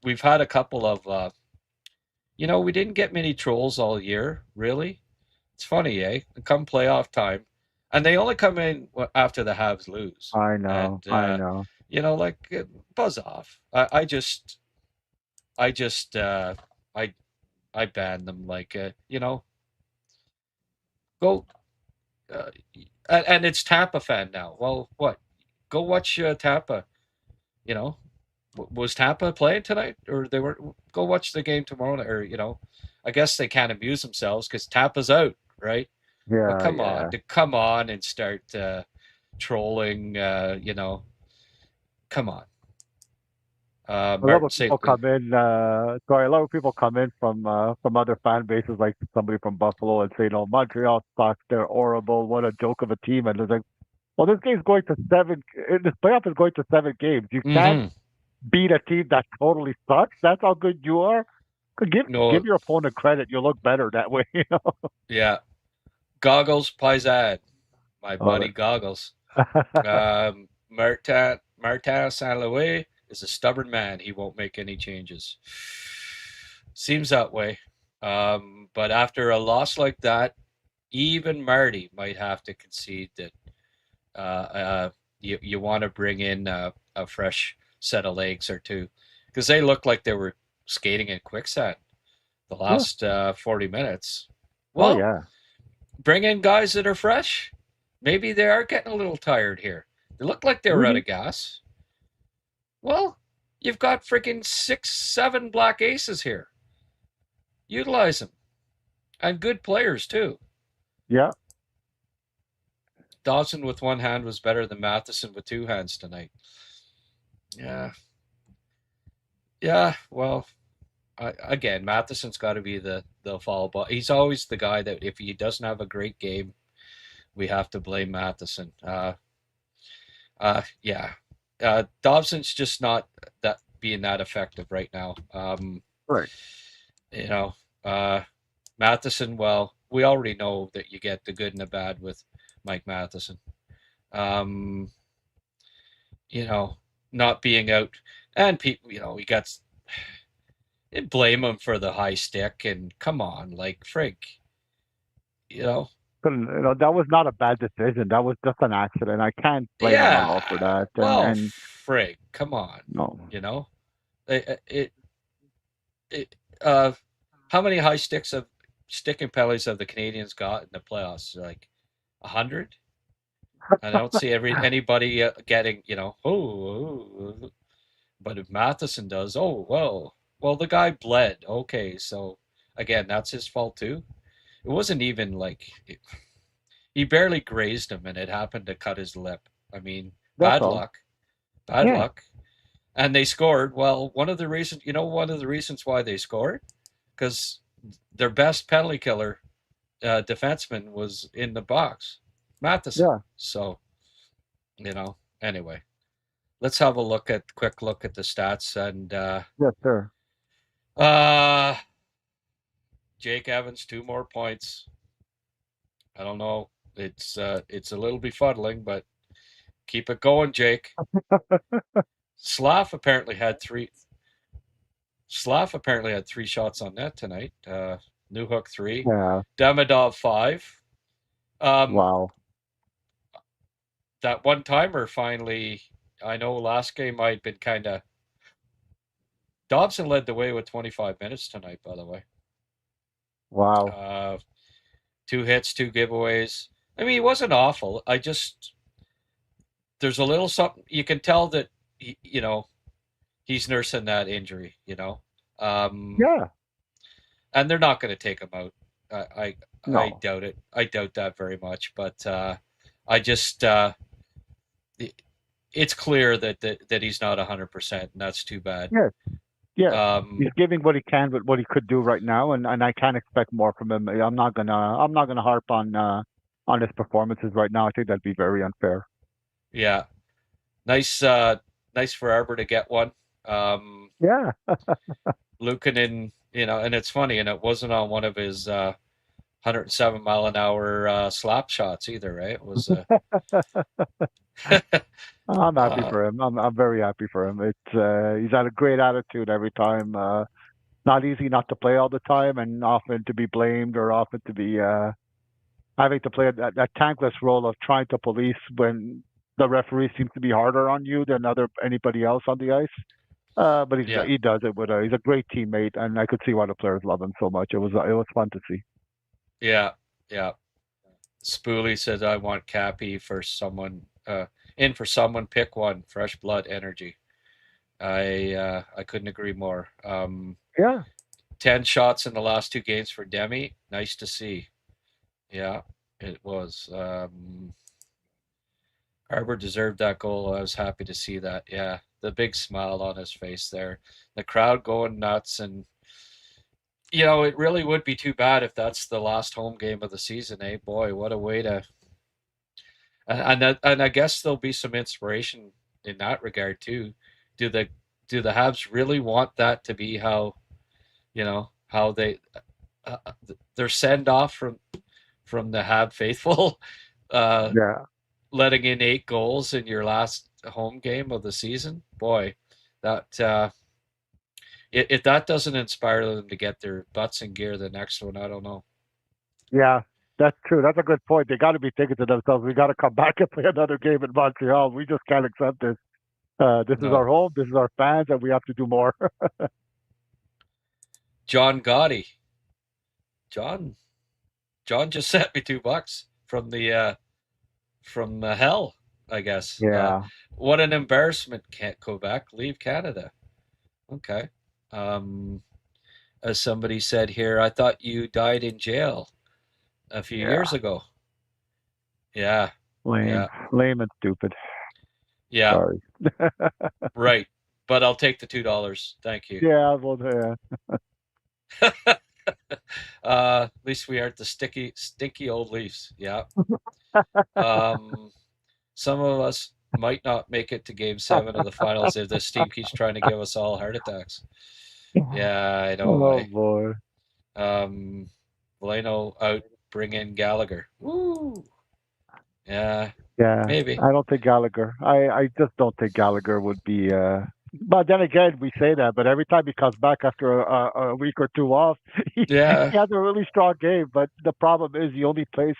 We've had a couple of we didn't get many trolls all year really. It's funny, eh? Come playoff time, and they only come in after the Habs lose. I And know. I know. like buzz off. I just, I ban them. Like, go. Uh, and it's Tampa fan now. Well, what? Go watch Tampa. You know, was Tampa playing tonight, or they were? Go watch the game tomorrow, or I guess they can't amuse themselves because Tampa's out, right? But Yeah, come on, yeah. to come on and start trolling. Come on. I love Martin when St. people come in. Sorry, I love when people come in from other fan bases, like somebody from Buffalo, and say, "No, Montreal sucks. They're horrible. What a joke of a team." And it's like, well, this game's going to seven. This playoff is going to 7 games. You can't Mm-hmm. beat a team that totally sucks. That's how good you are. Give No, your opponent credit. You'll look better that way. You know. yeah. Goggles Paisan, my Love buddy Goggles. Martin Saint Louis is a stubborn man. He won't make any changes. Seems that way. But after a loss like that, even Marty might have to concede that you want to bring in a fresh set of legs or two because they looked like they were skating in quicksand the Yeah. last 40 minutes. Oh Well, yeah. bring in guys that are fresh. Maybe they are getting a little tired here. They look like they were out Hmm. of gas. Well, you've got freaking 6, 7 black aces here. Utilize them. And good players, too. Yeah. Dawson with one hand was better than Matheson with two hands tonight. Yeah. Yeah, well, again, Matheson's got to be the fall ball. He's always the guy that if he doesn't have a great game, we have to blame Matheson. Yeah. Dobson's just not that being that effective right now. Right. You know, uh, Matheson. Well, we already know that you get the good and the bad with Mike Matheson. Um, not being out, and people, he got. Blame him for the high stick, and come on, like frig, you know. That was not a bad decision. That was just an accident. I can't blame him at all for Yeah, that. well, And frig, come on, no, you know. It, it uh, how many high sticks of sticking penalties have the Canadians got in the playoffs? Like 100. I don't see anybody getting, oh, but if Matheson does, oh well, the guy bled. Okay, so again, that's his fault too. It wasn't even like he barely grazed him, and it happened to cut his lip. I mean, that's bad all. luck, bad Yeah. luck. And they scored. Well, one of the reasons why they scored, because their best penalty killer defenseman was in the box, Matheson. Yeah. So, anyway, let's have a quick look at the stats. And Yes, sir. uh, Jake Evans, 2 more points. I don't know. It's a little befuddling, but keep it going, Jake. Slav apparently had three. Slav apparently had 3 shots on net tonight. Newhook 3, Yeah. Demidov 5. Um, Wow. that one timer finally. I know last game I'd been kind of. Dobson led the way with 25 minutes tonight. By the way, Wow. 2 hits, 2 giveaways. I mean, he wasn't awful. There's a little something you can tell that he's nursing that injury. Yeah. And they're not going to take him out. I No. doubt it. I doubt that very much. But I just it's clear that he's not 100%, and that's too bad. Yes. Yes. Um, He's giving what he can with what he could do right now, and I can't expect more from him. I'm not gonna harp on his performances right now. I think that'd be very unfair. yeah, nice, nice for Arbor to get one. Yeah. Lukanen, and it's funny, and it wasn't on one of his 107 mile an hour slap shots either, right? It was. I'm happy uh, for him. I'm very happy for him. He's had a great attitude every time. Not easy not to play all the time, and often to be blamed or often to be having to play that tankless role of trying to police when the referee seems to be harder on you than anybody else on the ice. But Yeah. he does it with he's a great teammate, and I could see why the players love him so much. It was fun to see. Yeah. Yeah. Spoolie says, I want Cappy for someone, for someone, pick one, fresh blood energy. I couldn't agree more. Yeah. 10 shots in the last 2 games for Demi. Nice to see. Yeah, it was. Arbor deserved that goal. I was happy to see that. Yeah, the big smile on his face there. The crowd going nuts. And, it really would be too bad if that's the last home game of the season, eh? Boy, what a way to. And I guess there'll be some inspiration in that regard, too. Do the Habs really want that to be how, how their send off from the Hab faithful, Yeah. letting in 8 goals in your last home game of the season? Boy, that if that doesn't inspire them to get their butts in gear the next one, I don't know. Yeah, that's true. That's a good point. They got to be thinking to themselves, we got to come back and play another game in Montreal. We just can't accept this. This is No. our home. This is our fans, and we have to do more. John Gotti. John just sent me $2 from the hell, I guess. Yeah. What an embarrassment. Can't go back. Leave Canada. Okay. As somebody said here, I thought you died in jail a few years ago. Yeah. Lame. Yeah. Lame and stupid. Yeah. Sorry. Right. But I'll take the $2. Thank you. Yeah, well, yeah. At least we aren't the stinky old Leafs. Yeah. Some of us might not make it to Game 7 of the finals if this team keeps trying to give us all heart attacks. Yeah, I know. Oh, boy. Blaino out, bring in Gallagher. Woo! Yeah. Yeah. Maybe. I don't think Gallagher. I just don't think Gallagher would be. But then again, we say that, but every time he comes back after a week or two off, he has a really strong game. But the problem is he only plays.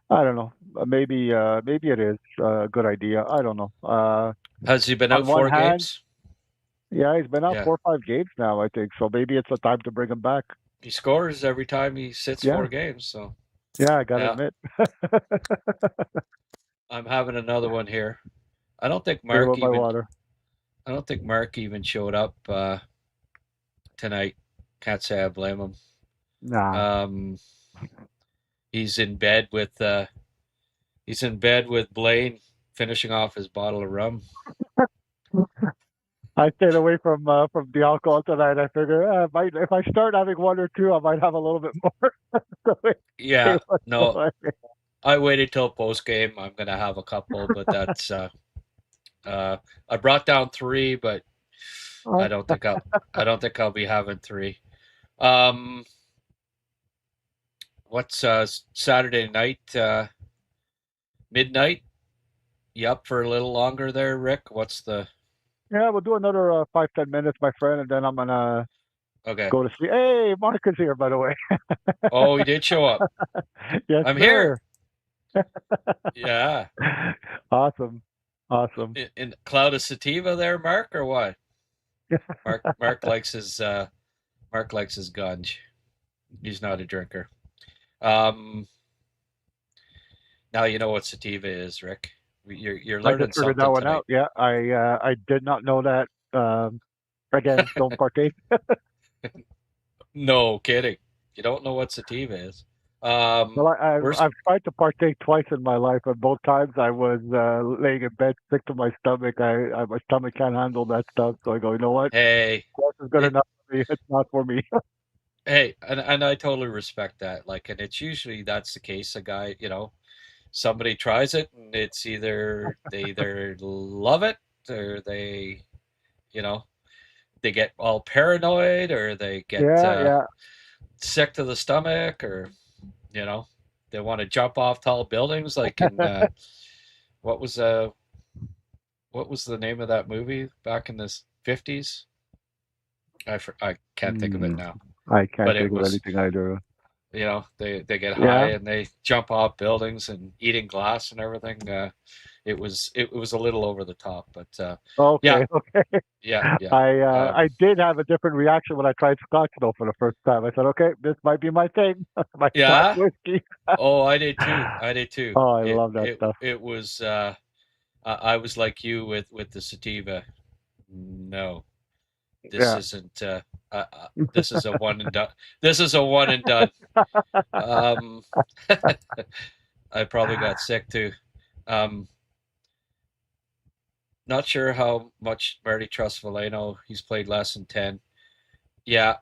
I don't know. Maybe it is a good idea. I don't know. Has he been out 4 games? Yeah, he's been out 4 or 5 games now, I think. So maybe it's a time to bring him back. He scores every time he sits 4 games. So yeah, I gotta admit. I'm having another one here. I don't think Mark even showed up tonight. Can't say I blame him. Nah. He's in bed with Blain, finishing off his bottle of rum. I stayed away from the alcohol tonight. I figure if I start having 1 or 2, I might have a little bit more. Yeah, no. I waited till post game. I'm gonna have a couple, but that's I brought down 3, but I don't think I'll be having 3. What's Saturday night? Midnight? You up for a little longer there, Rick? What's the? Yeah, we'll do another 5-10 minutes, my friend, and then I'm gonna go to sleep. Hey, Mark is here, by the way. Oh, he did show up. Yes, I'm here. Yeah. Awesome. In cloud of sativa there, Mark, or what? Mark likes his gunge. He's not a drinker. Now you know what sativa is, Rick. You're learning something that one tonight. out. Yeah, I did not know that. Again, don't partake. No kidding. You don't know what sativa is. Well, I've tried to partake twice in my life, and both times I was laying in bed sick to my stomach. My stomach can't handle that stuff, so I go, you know what? Hey, this is good enough for me. It's not for me. Hey, and I totally respect that. And it's usually that's the case. A guy, somebody tries it, and it's either they love it, or they get all paranoid, or they get sick to the stomach, or they want to jump off tall buildings, like in what was the name of that movie back in the 50s? I can't think of it now. I can't think of anything either. They get Yeah. high and they jump off buildings and eating glass and everything. It was a little over the top, but yeah, Okay. Okay. yeah. I did have a different reaction when I tried Scotch though for the first time. I said, okay, this might be my thing, my Scotch Yeah. whiskey. Oh, I did too. I did too. Oh, I It love that it stuff. it was. I was like you with the sativa. No, this Yeah. isn't. This is a one and done. This is a one and done. Um, I probably got sick too. Um, Not sure how much Marty trusts Valeno. He's played less than 10. Yeah.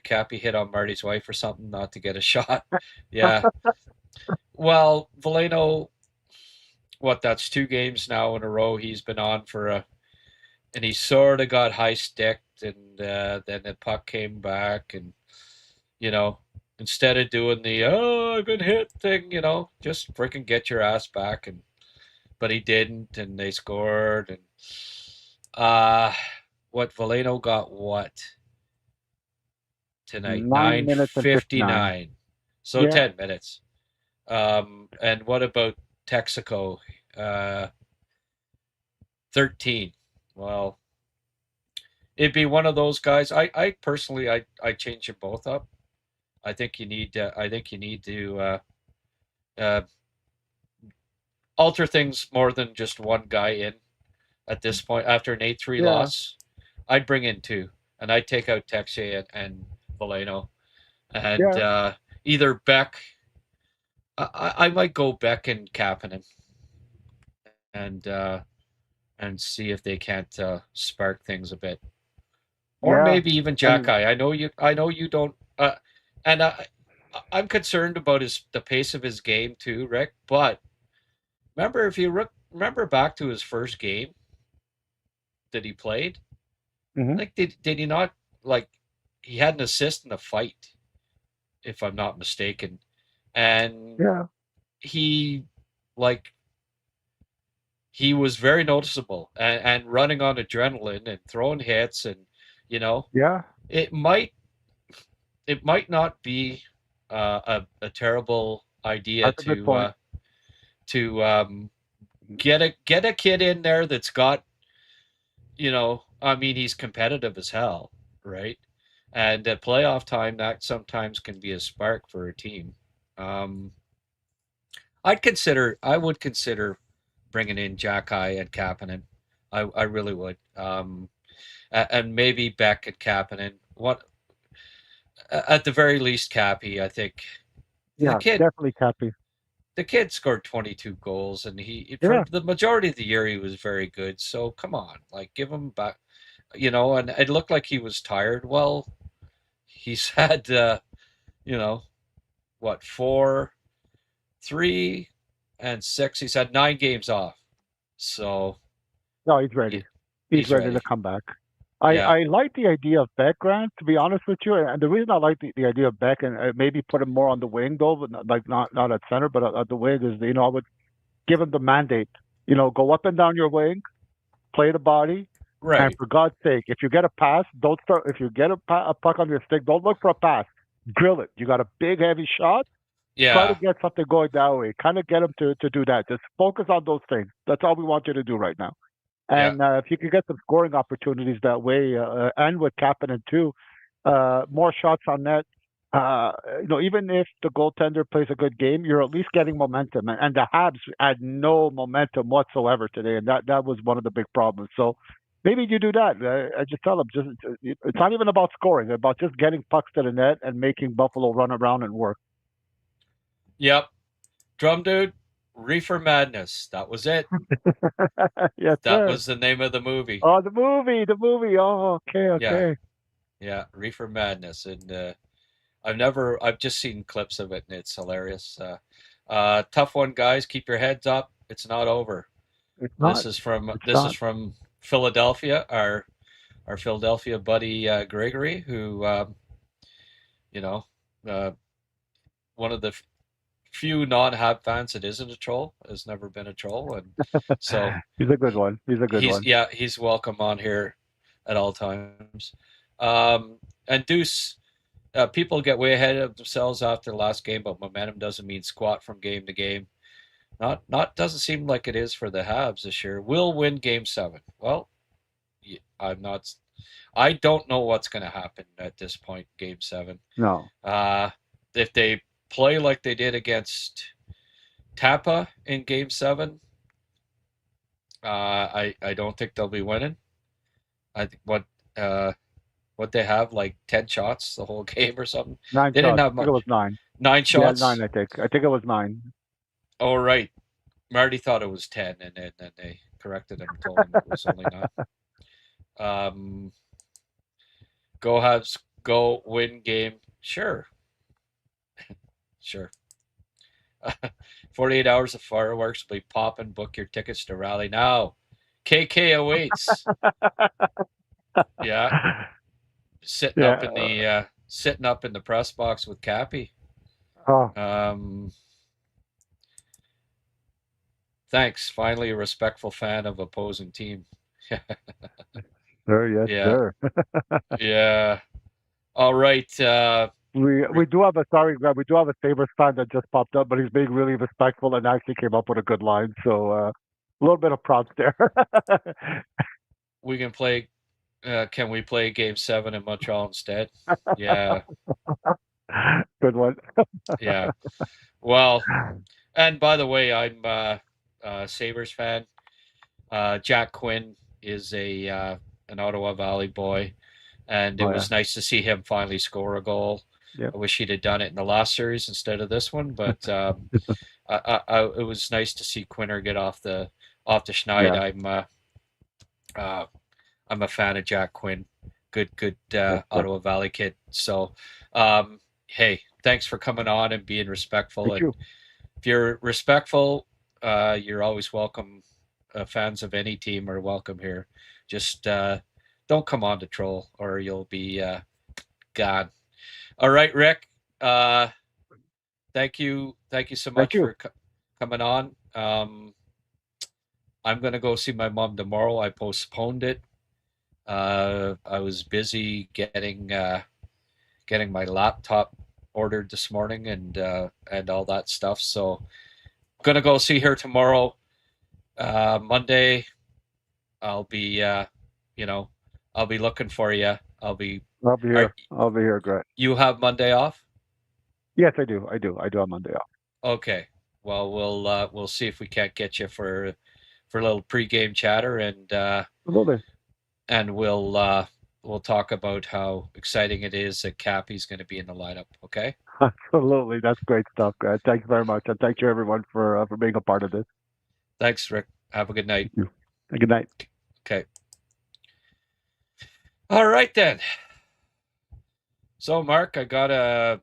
Cappy hit on Marty's wife or something not to get a shot. Yeah. Well, Valeno, that's 2 games now in a row he's been on and he sort of got high sticked, and then the puck came back, and you know, instead of doing the I've been hit thing, just freaking get your ass back, and but he didn't, and they scored, and uh what Valeno got tonight? 9 minutes and 59. 9:59, so Yeah. 10 minutes. And what about Texaco? 13. Well, it'd be one of those guys. I personally, I change them both up. I think you need. I think you need to uh, alter things more than just one guy in at this point. After an 8-3 Yeah. loss, I'd bring in two, and I'd take out Texier and Valeno, and Yeah. either Beck. I might go Beck and Kapanen, and see if they can't spark things a bit, or Yeah. maybe even And Jacky. I know you. I know you don't. And I'm concerned about the pace of his game too, Rick. But remember, if you remember back to his first game that he played, mhm. like did he not, like, he had an assist in a fight, if I'm not mistaken, and Yeah. he like he was very noticeable, and running on adrenaline and throwing hits, and you know Yeah. it might not be a terrible idea That's a good point. to get a kid in there that's got, I mean, he's competitive as hell, right? And at playoff time, that sometimes can be a spark for a team. Um, I would consider bringing in Jacky and Kapanen. I really would. And maybe Beck and Kapanen. What, at the very least, Cappy. I think the Yeah. kid Definitely Cappy. the kid scored 22 goals, and he, for Yeah. the majority of the year, he was very good. So come on, like, give him back. And it looked like he was tired. Well, he's had you know what, 4, 3, and 6. He's had 9 games off, so No, he's ready. He's he's ready to ready. come back. Yeah, I like the idea of Beck, Grant, to be honest with you. And the reason I like the idea of Beck, and maybe put him more on the wing though, but not at center, but at the wing, is, I would give him the mandate. Go up and down your wing, play the body, and right. for God's sake, if you get a pass, don't start. If you get a puck on your stick, don't look for a pass. Drill it. You got a big heavy shot. Try to Yeah, get something going that way. Kind of get him to do that. Just focus on those things. That's all we want you to do right now. yeah, And if you could get some scoring opportunities that way, and with Kapanen too, more shots on net. Even if the goaltender plays a good game, you're at least getting momentum. And the Habs had no momentum whatsoever today, and that was one of the big problems. So maybe you do that. I just tell them, it's not even about scoring; it's about just getting pucks to the net and making Buffalo run around and work. yep. Drum dude, Reefer Madness. That was it. Yes, That sir. was the name of the movie. Oh, the movie. Oh, okay, Yeah, okay. yeah, Reefer Madness, and I've just seen clips of it, and it's hilarious. Tough one, guys. Keep your heads up. It's not over. It's This not. is from It's not. Philadelphia. Our Philadelphia buddy Gregory, who you know, uh, one of the few non-Hab fans that isn't a troll, has never been a troll, and so He's a good one. He's a good one. he's welcome on here at all times. And Deuce, People get way ahead of themselves after the last game, but momentum doesn't mean squat from game to game. Not doesn't seem like it is for the Habs this year. We'll win Game 7. Well, I'm not. I don't know what's going to happen at this point. Game 7. No. If they play like they did against Tampa in Game 7, I don't think they'll be winning. I think what they have, like 10 shots the whole game or something. 9 They didn't shots. have I think it was much. 9. 9 Yeah, shots. 9. I think it was 9. Oh right, Marty thought it was 10, and then they corrected him and told him it was only 9. Go Habs, go win game. Sure. Sure. 48 hours of fireworks will be popping. Book your tickets to rally now. KK awaits. Yeah. Sitting Yeah. up in the press box with Cappy. Oh, Thanks. Finally a respectful fan of opposing team. sir. Yes, Yeah. sir. Yeah. All right. We do have a sorry, Greg. We do have a Sabres fan that just popped up, but he's being really respectful and actually came up with a good line. So a little bit of props there. We can play. Can we play Game 7 in Montreal instead? Yeah. Good one. Yeah. Well, and by the way, I'm a Sabres fan. Jack Quinn is an Ottawa Valley boy, and it Oh, yeah. was nice to see him finally score a goal. Yep. I wish he'd have done it in the last series instead of this one, but it was nice to see Quinner get off the schneid. Yeah. I'm a fan of Jack Quinn. Good Yes, sir. Ottawa Valley kid. So, hey, thanks for coming on and being respectful. Thank you. If you're respectful, you're always welcome. Fans of any team are welcome here. Just don't come on to troll, or you'll be gone. All right, Rick. Thank you so much you. for coming on. I'm gonna go see my mom tomorrow. I postponed it. I was busy getting my laptop ordered this morning and all that stuff. So I'm gonna go see her tomorrow. Monday, I'll be I'll be looking for you. I'll be here. I'll be here, Greg. You have Monday off? Yes, I do. I do have Monday off. Okay. Well, we'll see if we can't get you for a little pregame chatter, and Absolutely. and we'll talk about how exciting it is that Cappy's going to be in the lineup. Okay. Absolutely. That's great stuff, Greg. Thanks very much, and thank you everyone for being a part of this. Thanks, Rick. Have a good night. Thank you. Good night. Okay. All right then. So, Mark, I got a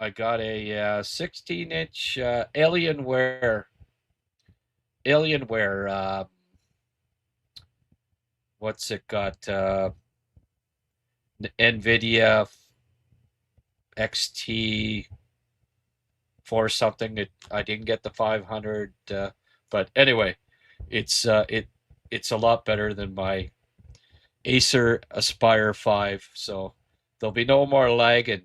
16-inch Alienware. What's it got? NVIDIA XT for something. I didn't get the 500, but anyway, it's a lot better than my Acer Aspire 5. So there'll be no more lag in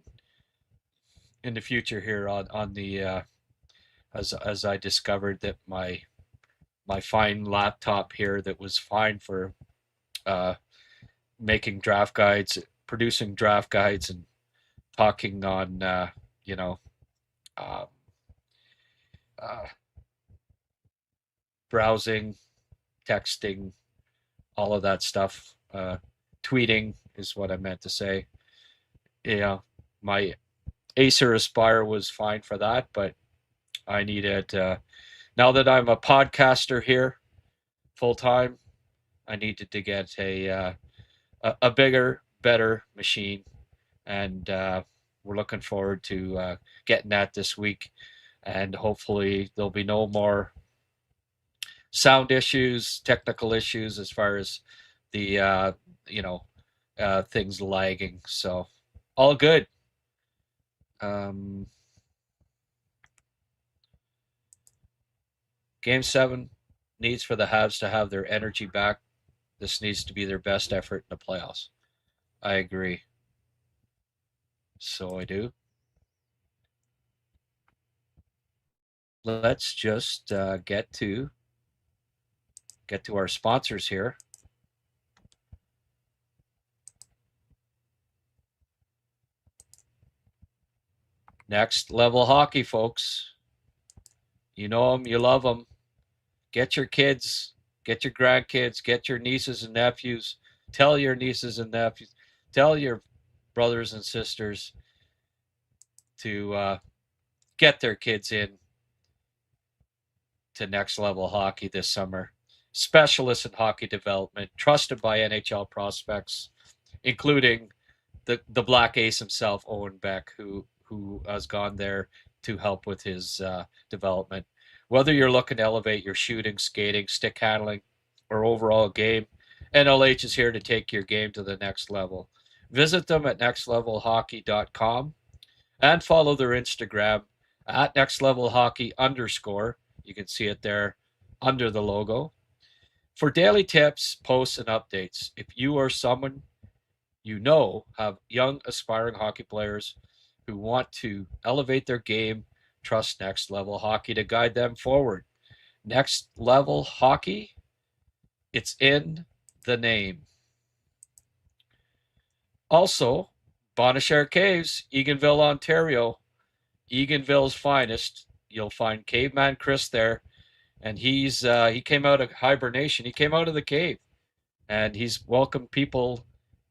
the future here on the as I discovered that my fine laptop here that was fine for making draft guides, producing draft guides, and talking on browsing, texting, all of that stuff. Tweeting is what I meant to say. Yeah, my Acer Aspire was fine for that, but I needed now that I'm a podcaster here full time, I needed to get a bigger, better machine, and we're looking forward to getting that this week, and hopefully there'll be no more sound issues, technical issues as far as the things lagging. So all good. Game 7 needs for the Habs to have their energy back. This needs to be their best effort in the playoffs. I agree. So I do. Let's just get to our sponsors here. Next Level Hockey, folks. You know them, you love them. Get your kids, get your grandkids, get your nieces and nephews. Tell your nieces and nephews, tell your brothers and sisters to get their kids in to Next Level Hockey this summer. Specialists in hockey development, trusted by NHL prospects, including the Black Ace himself, Owen Beck, who has gone there to help with his development. Whether you're looking to elevate your shooting, skating, stick handling, or overall game, NLH is here to take your game to the next level. Visit them at nextlevelhockey.com and follow their Instagram at nextlevelhockey_. You can see it there under the logo. For daily tips, posts, and updates, if you or someone you know have young aspiring hockey players who want to elevate their game, trust Next Level Hockey to guide them forward. Next Level Hockey, it's in the name. Also, Bonachère Caves, Eganville, Ontario, Eganville's finest. You'll find Caveman Chris there, and he came out of hibernation. He came out of the cave, and he's welcomed people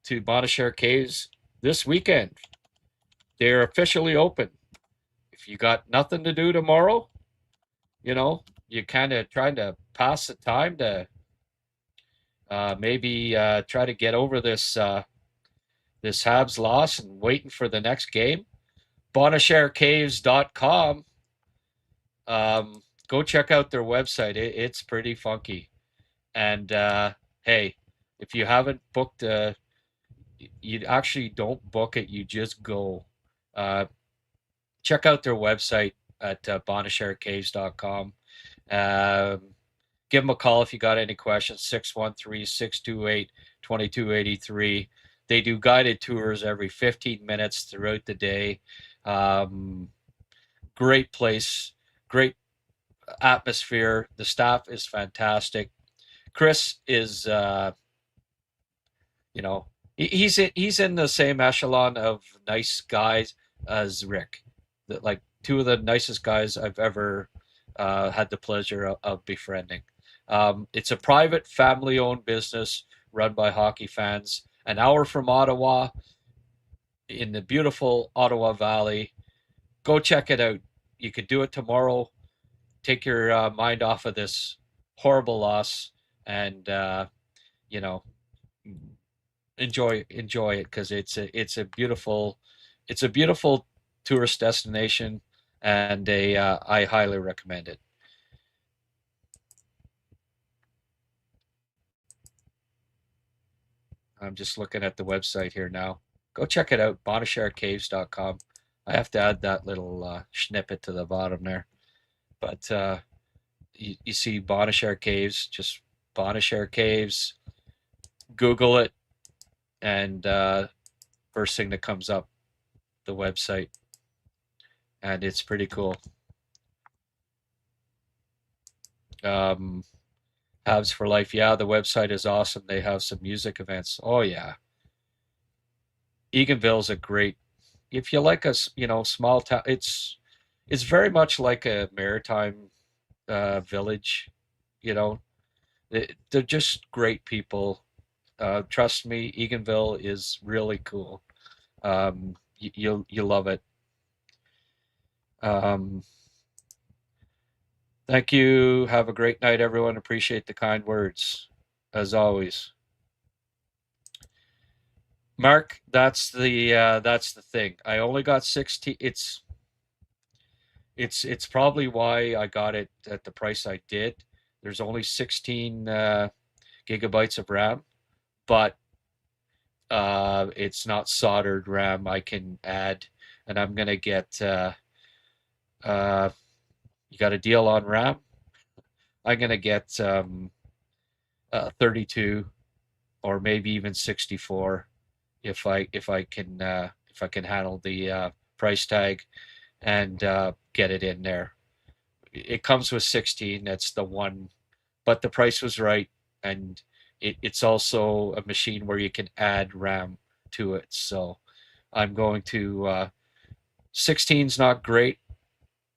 to Bonachère Caves this weekend. They're officially open. If you got nothing to do tomorrow, you kind of trying to pass the time to maybe try to get over this Habs loss and waiting for the next game. BonachareCaves.com. Go check out their website. It's pretty funky. And hey, if you haven't booked, you actually don't book it. You just go. Check out their website at BonachareCaves.com. Give them a call if you got any questions, 613-628-2283. They do guided tours every 15 minutes throughout the day. Great place, great atmosphere. The staff is fantastic. Chris is, he's in the same echelon of nice guys as Rick. Like two of the nicest guys I've ever had the pleasure of befriending. It's a private, family-owned business run by hockey fans. An hour from Ottawa, in the beautiful Ottawa Valley. Go check it out. You could do it tomorrow. Take your mind off of this horrible loss, and enjoy it, because it's a beautiful tourist destination, and I highly recommend it. I'm just looking at the website here now. Go check it out, BonachareCaves.com. I have to add that little snippet to the bottom there. But you see Bonachère Caves, just Bonachère Caves. Google it, and first thing that comes up, the website. And it's pretty cool. Habs for Life. Yeah, the website is awesome. They have some music events. Oh yeah. Eganville's a great, if you like a small town, it's very much like a maritime village. They're just great people. Trust me, Eganville is really cool. You'll love it. Thank you. Have a great night, everyone. Appreciate the kind words, as always. Mark, that's the thing. I only got 16. It's probably why I got it at the price I did. There's only 16 gigabytes of RAM, but it's not soldered RAM. I can add, and I'm gonna get. You got a deal on RAM? I'm gonna get 32 or maybe even 64 if I can if I can handle the price tag and get it in there. It comes with 16. That's the one, but the price was right, and it's also a machine where you can add RAM to it. So I'm going to 16's not great.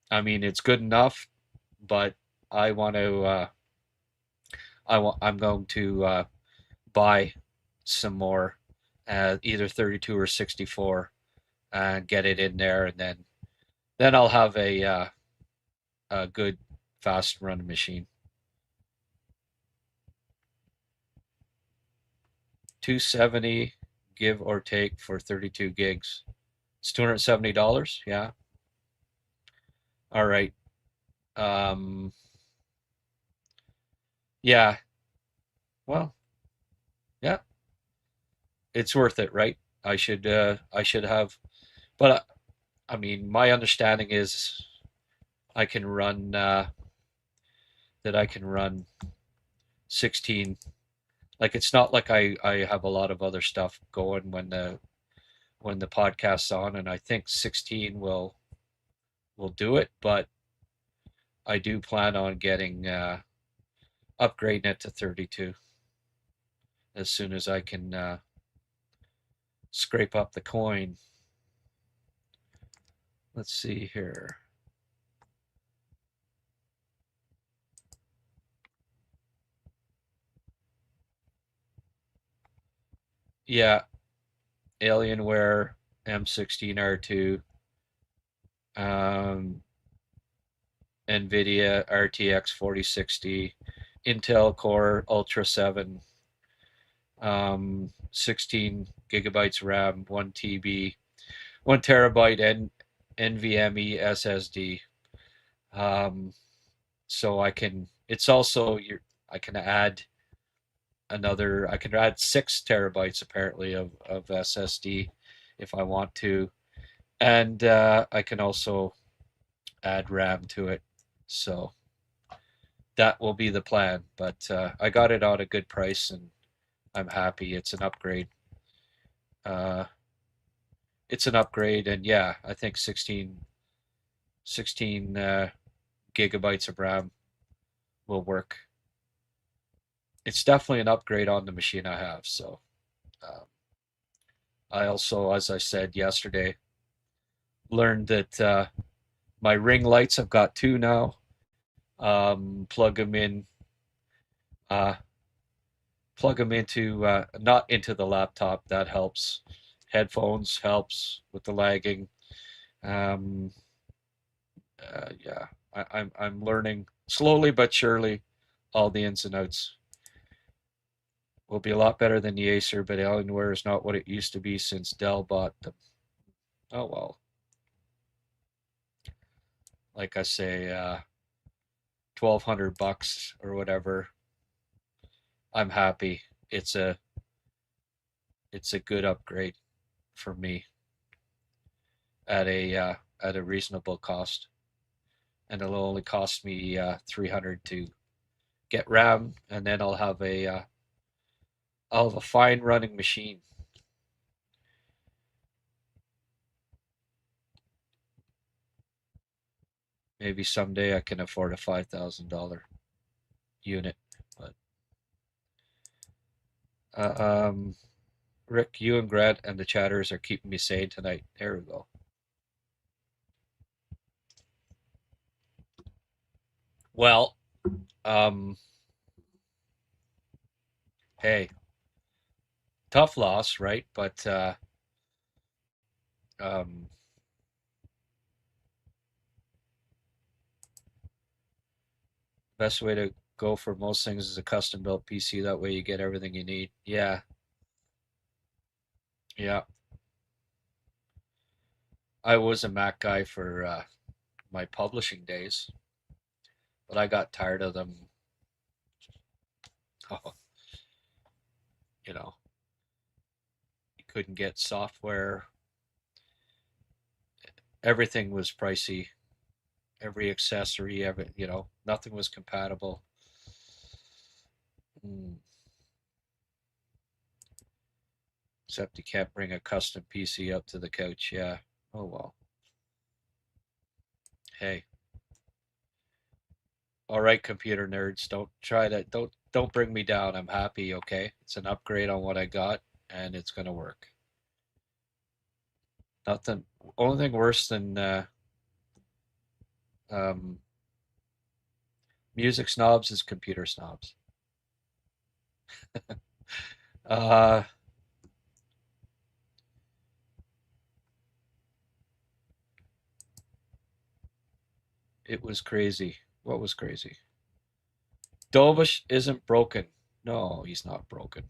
I mean, it's good enough, but I want to. I'm going to buy some more, either 32 or 64, and get it in there, and then I'll have a good fast run machine. 270 give or take for 32 gigs. It's $270. Yeah. All right. Yeah. Well, yeah. It's worth it, right? I should have, but I mean, my understanding is I can run that I can run 16. Like, it's not like I have a lot of other stuff going when the podcast's on, and I think 16 will do it, but I do plan on getting upgrading it to 32 as soon as I can scrape up the coin. Let's see here. Yeah, Alienware M16R2, NVIDIA RTX 4060, Intel Core Ultra 7, 16 gigabytes RAM, 1 TB, 1 terabyte NVMe SSD. So it's also, I can add I can add 6 terabytes apparently of SSD if I want to. And I can also add RAM to it. So that will be the plan. But I got it on a good price, and I'm happy. It's an upgrade. Uh, it's an upgrade, and yeah, I think 16 gigabytes of RAM will work. It's definitely an upgrade on the machine I have. So I also, as I said yesterday, learned that my ring lights, I've got 2 now. Plug them in. Plug them into not into the laptop. That helps. Headphones helps with the lagging. Um, yeah, I'm learning slowly but surely all the ins and outs. Will be a lot better than the Acer, but Alienware is not what it used to be since Dell bought them. Oh well. Like I say, $1,200 or whatever. I'm happy. It's a good upgrade for me at a reasonable cost, and it'll only cost me $300 to get RAM, and then I'll have a fine running machine. Maybe someday I can afford a $5,000 unit, but Rick, you and Grant and the chatters are keeping me sane tonight. There we go. Well, hey, tough loss, right? But best way to go for most things is a custom built PC. That way you get everything you need. Yeah, yeah. I was a Mac guy for my publishing days, but I got tired of them. Oh, you know, you couldn't get software. Everything was pricey. Every accessory, nothing was compatible. Except you can't bring a custom PC up to the couch. Yeah. Oh well. Hey. All right, computer nerds. Don't try to don't bring me down. I'm happy, okay? It's an upgrade on what I got, and it's gonna work. Nothing. Only thing worse than um, music snobs is computer snobs. uh, it was crazy. What was crazy? Dovish isn't broken. No, he's not broken.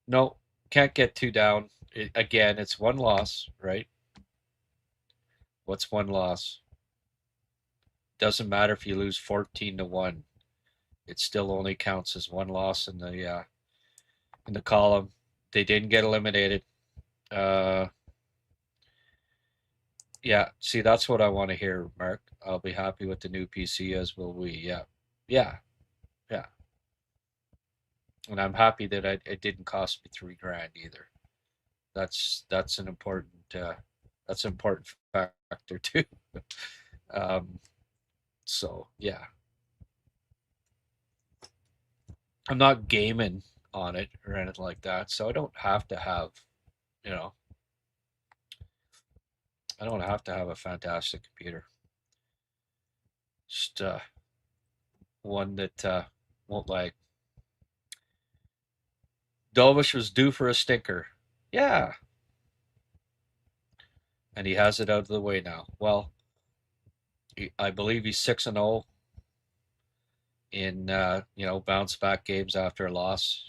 No, can't get two down. Again, it's one loss, right? What's one loss? Doesn't matter if you lose 14-1. It still only counts as one loss in the column. They didn't get eliminated. Yeah, see, that's what I want to hear, Mark. I'll be happy with the new PC, as will we. Yeah, yeah, yeah. And I'm happy that it didn't cost me $3,000 either. That's an important factor too. um, so yeah, I'm not gaming on it or anything like that, so I don't have to have, you know, I don't have to have a fantastic computer. Just one that won't lag. Dovish was due for a stinker. Yeah, and he has it out of the way now. Well, I believe he's 6-0 in bounce back games after a loss.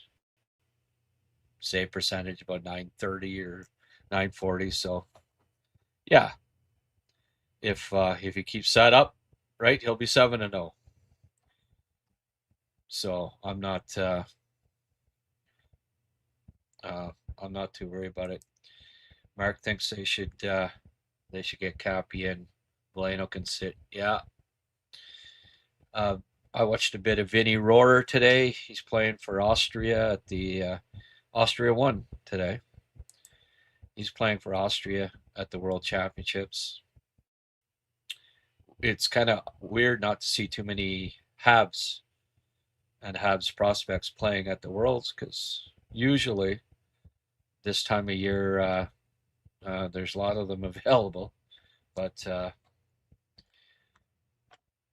Save percentage about 930 or 940. So yeah, if he keeps that up, right, he'll be 7-0. So I'm not too worried about it. Mark thinks they should get Cappy in. Blaino can sit. Yeah. Uh, I watched a bit of Vinny Rohrer today. He's playing for Austria at the Austria won today. He's playing for Austria at the World Championships. It's kind of weird not to see too many Habs and Habs prospects playing at the Worlds, because usually this time of year there's a lot of them available. But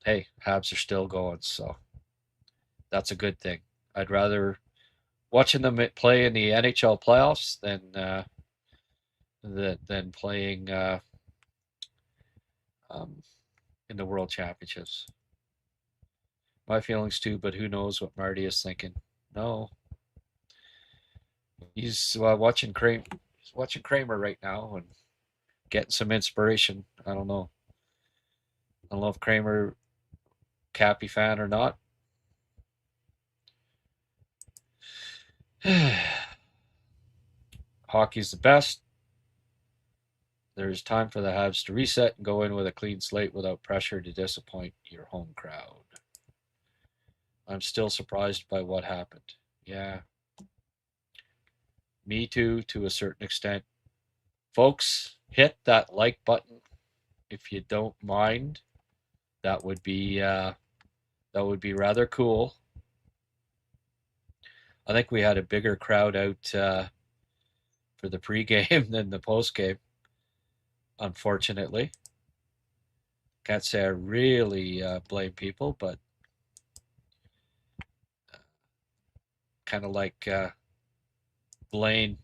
hey, Habs are still going, so that's a good thing. I'd rather watching them play in the NHL playoffs than playing um, in the World Championships. My feelings too, but who knows what Marty is thinking? No, he's watching Kramer. He's watching Kramer right now and getting some inspiration. I don't know. I don't know if Kramer Cappy fan or not. Hockey's the best. There's time for the Habs to reset and go in with a clean slate without pressure to disappoint your home crowd. I'm still surprised by what happened. Yeah. Me too, to a certain extent. Folks, hit that like button if you don't mind. That would be rather cool. I think we had a bigger crowd out for the pregame than the postgame, unfortunately. Can't say I really blame people, but kind of like Blain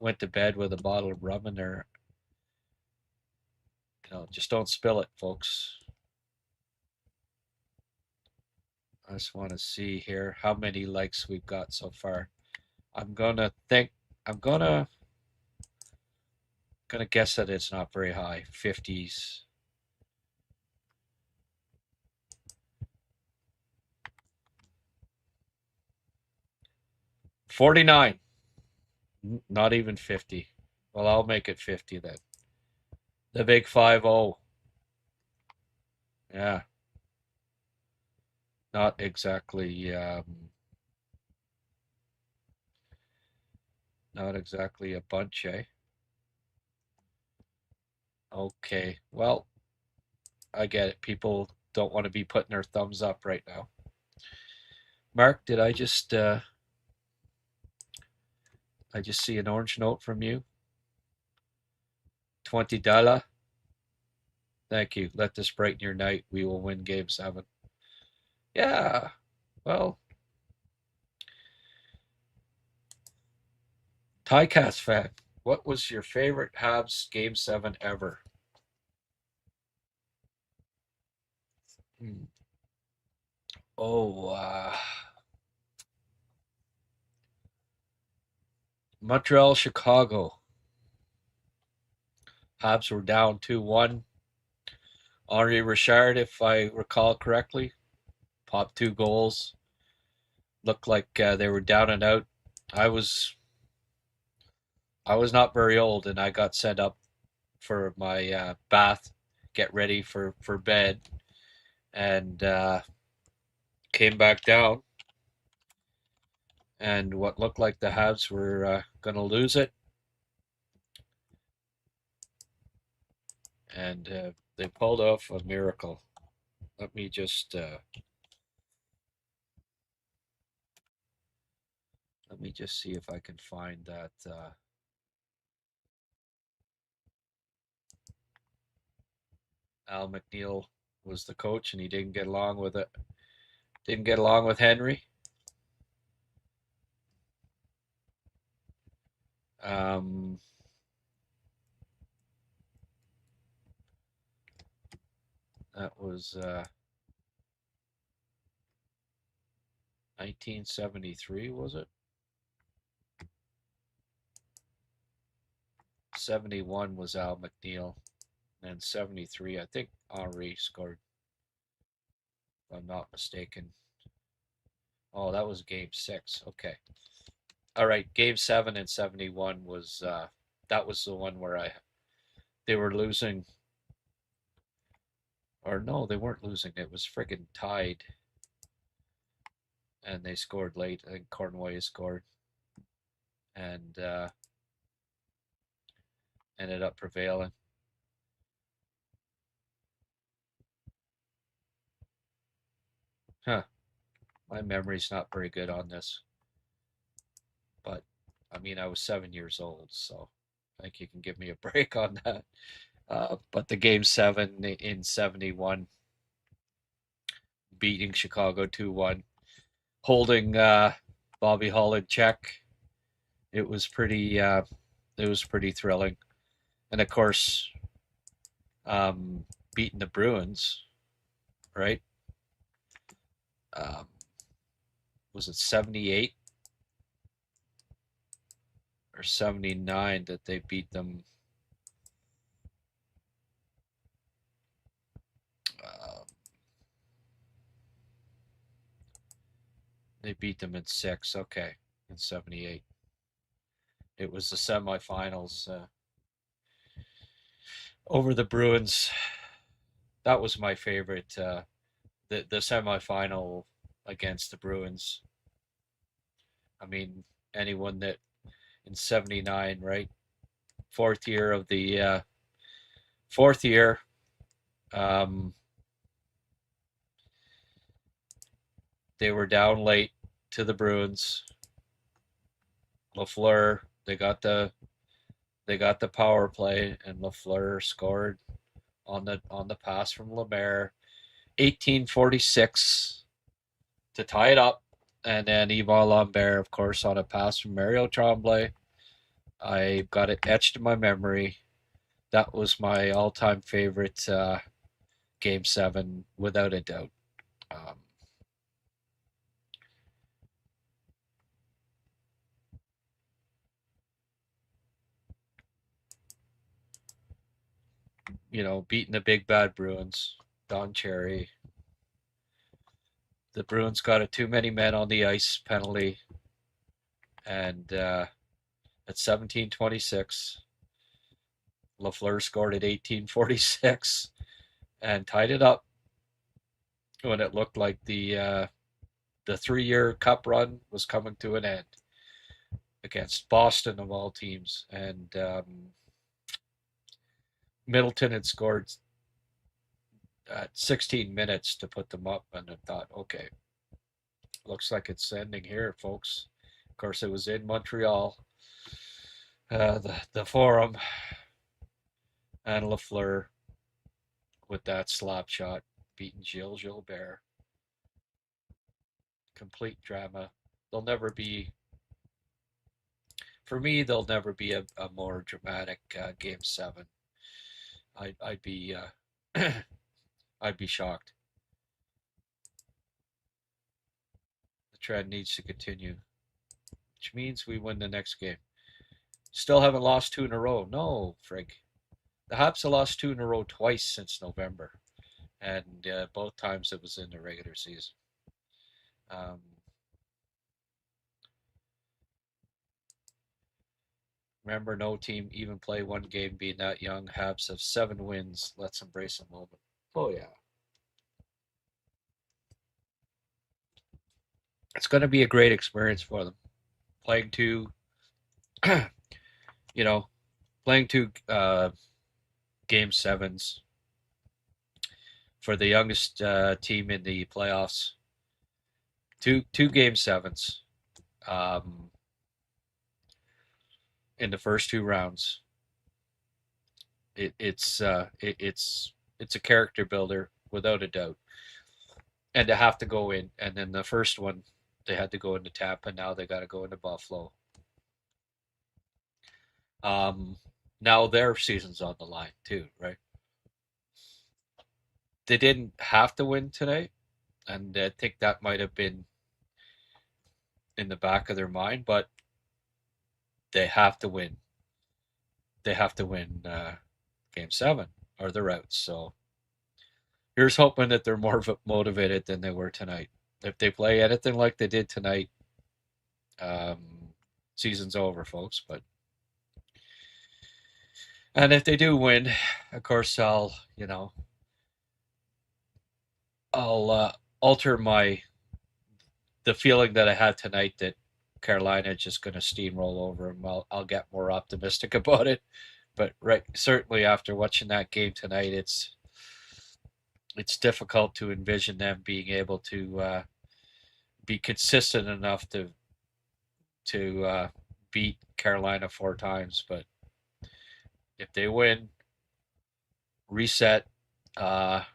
went to bed with a bottle of rum in there. Just don't spill it, folks. I just want to see here how many likes we've got so far. I'm gonna guess that it's not very high. 50s. 49. Not even 50. Well, I'll make it 50 then. The big 5-0. Yeah. Not exactly Not exactly a bunch, eh? Okay, well, I get it. People don't want to be putting their thumbs up right now. Mark, did I just see an orange note from you? $20. Thank you. Let this brighten your night. We will win game 7. Yeah. Well, Ticats fan, what was your favorite Habs game 7 ever? Oh, Montreal, Chicago. Habs were down 2-1. Henri Richard, if I recall correctly, popped 2 goals. Looked like they were down and out. I was not very old, and I got sent up for my bath, get ready for bed, and came back down. And what looked like the Habs were going to lose it, and they pulled off a miracle. Let me just see if I can find that. Al McNeil was the coach, and he didn't get along with it. Didn't get along with Henry. That was 1973, was it? 71 was Al McNeil, and 73, I think Henri scored, if I'm not mistaken. Oh, that was game 6. Okay. All right, game 7 and 71 was that was the one where they were losing, or no, they weren't losing. It was friggin' tied, and they scored late. I think Cornway scored, and ended up prevailing. Huh. My memory's not very good on this, but I mean, I was 7 years old, so I think you can give me a break on that. But the game 7 in 71, beating Chicago 2-1, holding Bobby Hull in check. It was pretty thrilling, and of course, beating the Bruins, right? Was it 78 or 79 that they beat them? They beat them in 6. Okay, in 78. It was the semifinals over the Bruins. That was my favorite. The semifinal against the Bruins. I mean, anyone that in 79, right? Fourth year. They were down late to the Bruins. Lafleur, they got the power play, and Lafleur scored on the pass from Lemaire, 1846 to tie it up, and then Yvan Lambert, of course, on a pass from Mario Tremblay. I got it etched in my memory. That was my all-time favorite game 7, without a doubt. Beating the big bad Bruins, Don Cherry. The Bruins got a too many men on the ice penalty, and at 17:26, Lafleur scored at 18:46 and tied it up when it looked like the 3-year cup run was coming to an end. against Boston of all teams, and Middleton had scored at 16 minutes to put them up, and I thought, okay, looks like it's ending here, folks. Of course, it was in Montreal, the Forum, and Lafleur with that slap shot beating Gilles Gilbert. Complete drama. There'll never be, for me, there'll never be a more dramatic Game 7. I'd be I'd be shocked. The trend needs to continue, which means we win the next game. Still haven't lost 2 in a row. No, frig. The Habs have lost 2 in a row twice since November, and both times it was in the regular season. Remember, no team even play one game being that young. Habs have 7 wins. Let's embrace a moment. Oh, yeah. It's going to be a great experience for them. Playing 2, playing 2 Game 7s for the youngest team in the playoffs. Two Game 7s in the first 2 rounds. It's a character builder without a doubt. And to have to go in, and then the first one they had to go into Tampa. Now they got to go into Buffalo. Now their season's on the line too, right? They didn't have to win tonight, and I think that might have been in the back of their mind, but they have to win. They have to win Game 7 or they're out. So here's hoping that they're more motivated than they were tonight. If they play anything like they did tonight, season's over, folks. And if they do win, of course, I'll alter the feeling that I had tonight that Carolina is just going to steamroll over them. I'll get more optimistic about it. But certainly after watching that game tonight, it's difficult to envision them being able to be consistent enough to beat Carolina 4 times. But if they win, reset, and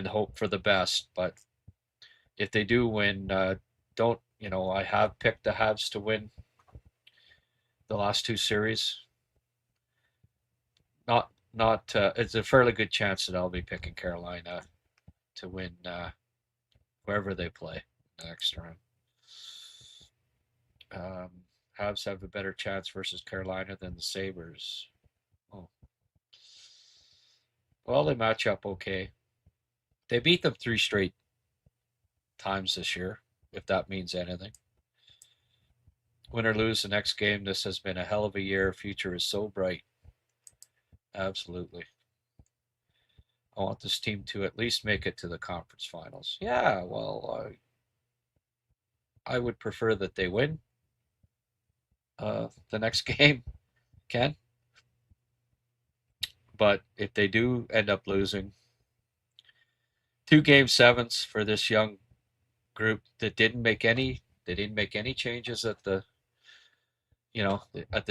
hope for the best. But if they do win, I have picked the Habs to win the last 2 series. It's a fairly good chance that I'll be picking Carolina to win wherever they play the next round. Habs have a better chance versus Carolina than the Sabres. Oh. Well, they match up okay. They beat them 3 straight times this year, if that means anything. Win or lose the next game, this has been a hell of a year. Future is so bright. Absolutely. I want this team to at least make it to the conference finals. Yeah, well, I would prefer that they win the next game, Ken. But if they do end up losing, 2 Game 7s for this young group that didn't make any changes at the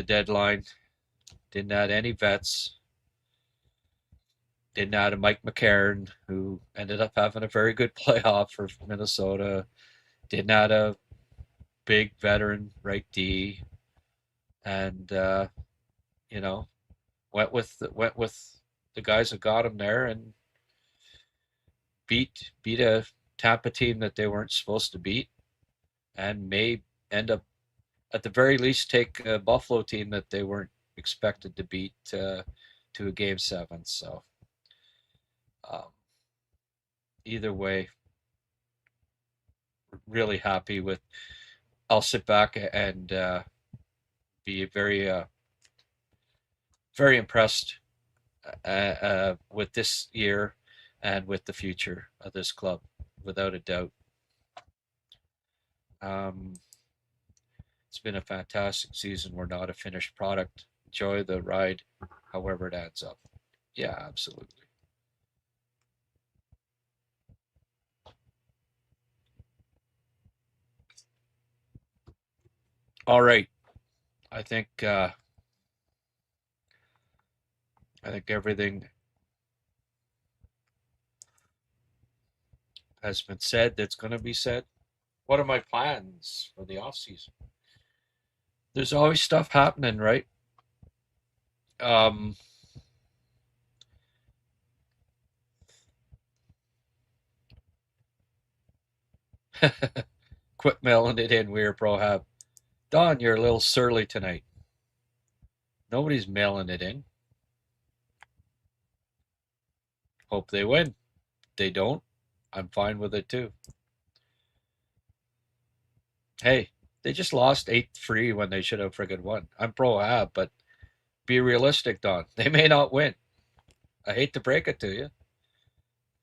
deadline, didn't add any vets, didn't add a Mike McCarron, who ended up having a very good playoff for Minnesota, didn't add a big veteran right D, and went with the guys that got him there and beat a Tampa team that they weren't supposed to beat, and may end up at the very least take a Buffalo team that they weren't expected to beat to a Game 7. So either way, really happy with. I'll sit back and be very very impressed with this year and with the future of this club, without a doubt. It's been a fantastic season. We're not a finished product. Enjoy the ride, however it adds up. Yeah, absolutely. All right. I think everything has been said that's going to be said. What are my plans for the off season? There's always stuff happening, right? Um, quit mailing it in. We're pro Hab. Don, you're a little surly tonight. Nobody's mailing it in. Hope they win. They don't. I'm fine with it too. Hey, they just lost 8-3 when they should have friggin' won. I'm pro Hab, but be realistic, Don. They may not win. I hate to break it to you.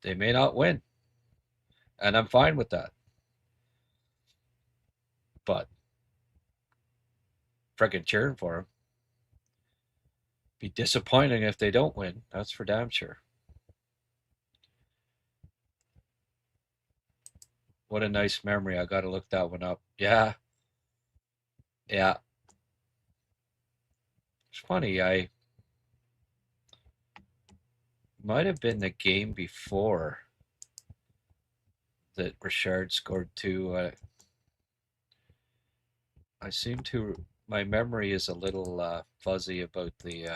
They may not win. And I'm fine with that. But friggin' cheering for them. Be disappointing if they don't win. That's for damn sure. What a nice memory. I got to look that one up. Yeah. Yeah. It's funny. I might have been the game before that Richard scored two. I seem to, my memory is a little fuzzy about the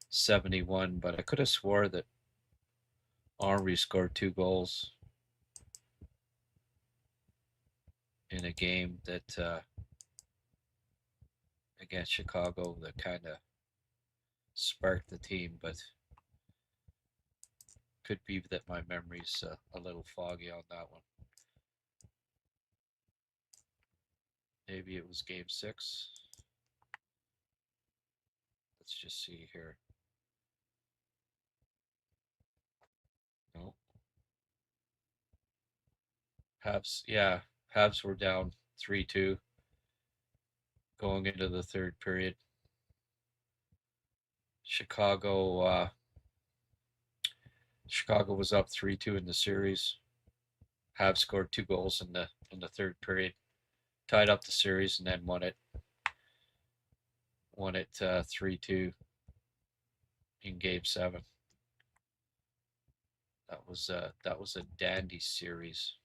71, but I could have swore that Henry scored 2 goals in a game that against Chicago that kind of sparked the team, but could be that my memory's a little foggy on that one. Maybe it was game 6. Let's just see here. No. Habs, yeah, Habs were down 3-2 going into the third period. Chicago was up 3-2 in the series. Habs scored 2 goals in the third period, tied up the series, and then won it 3-2 in Game 7. That was a dandy series.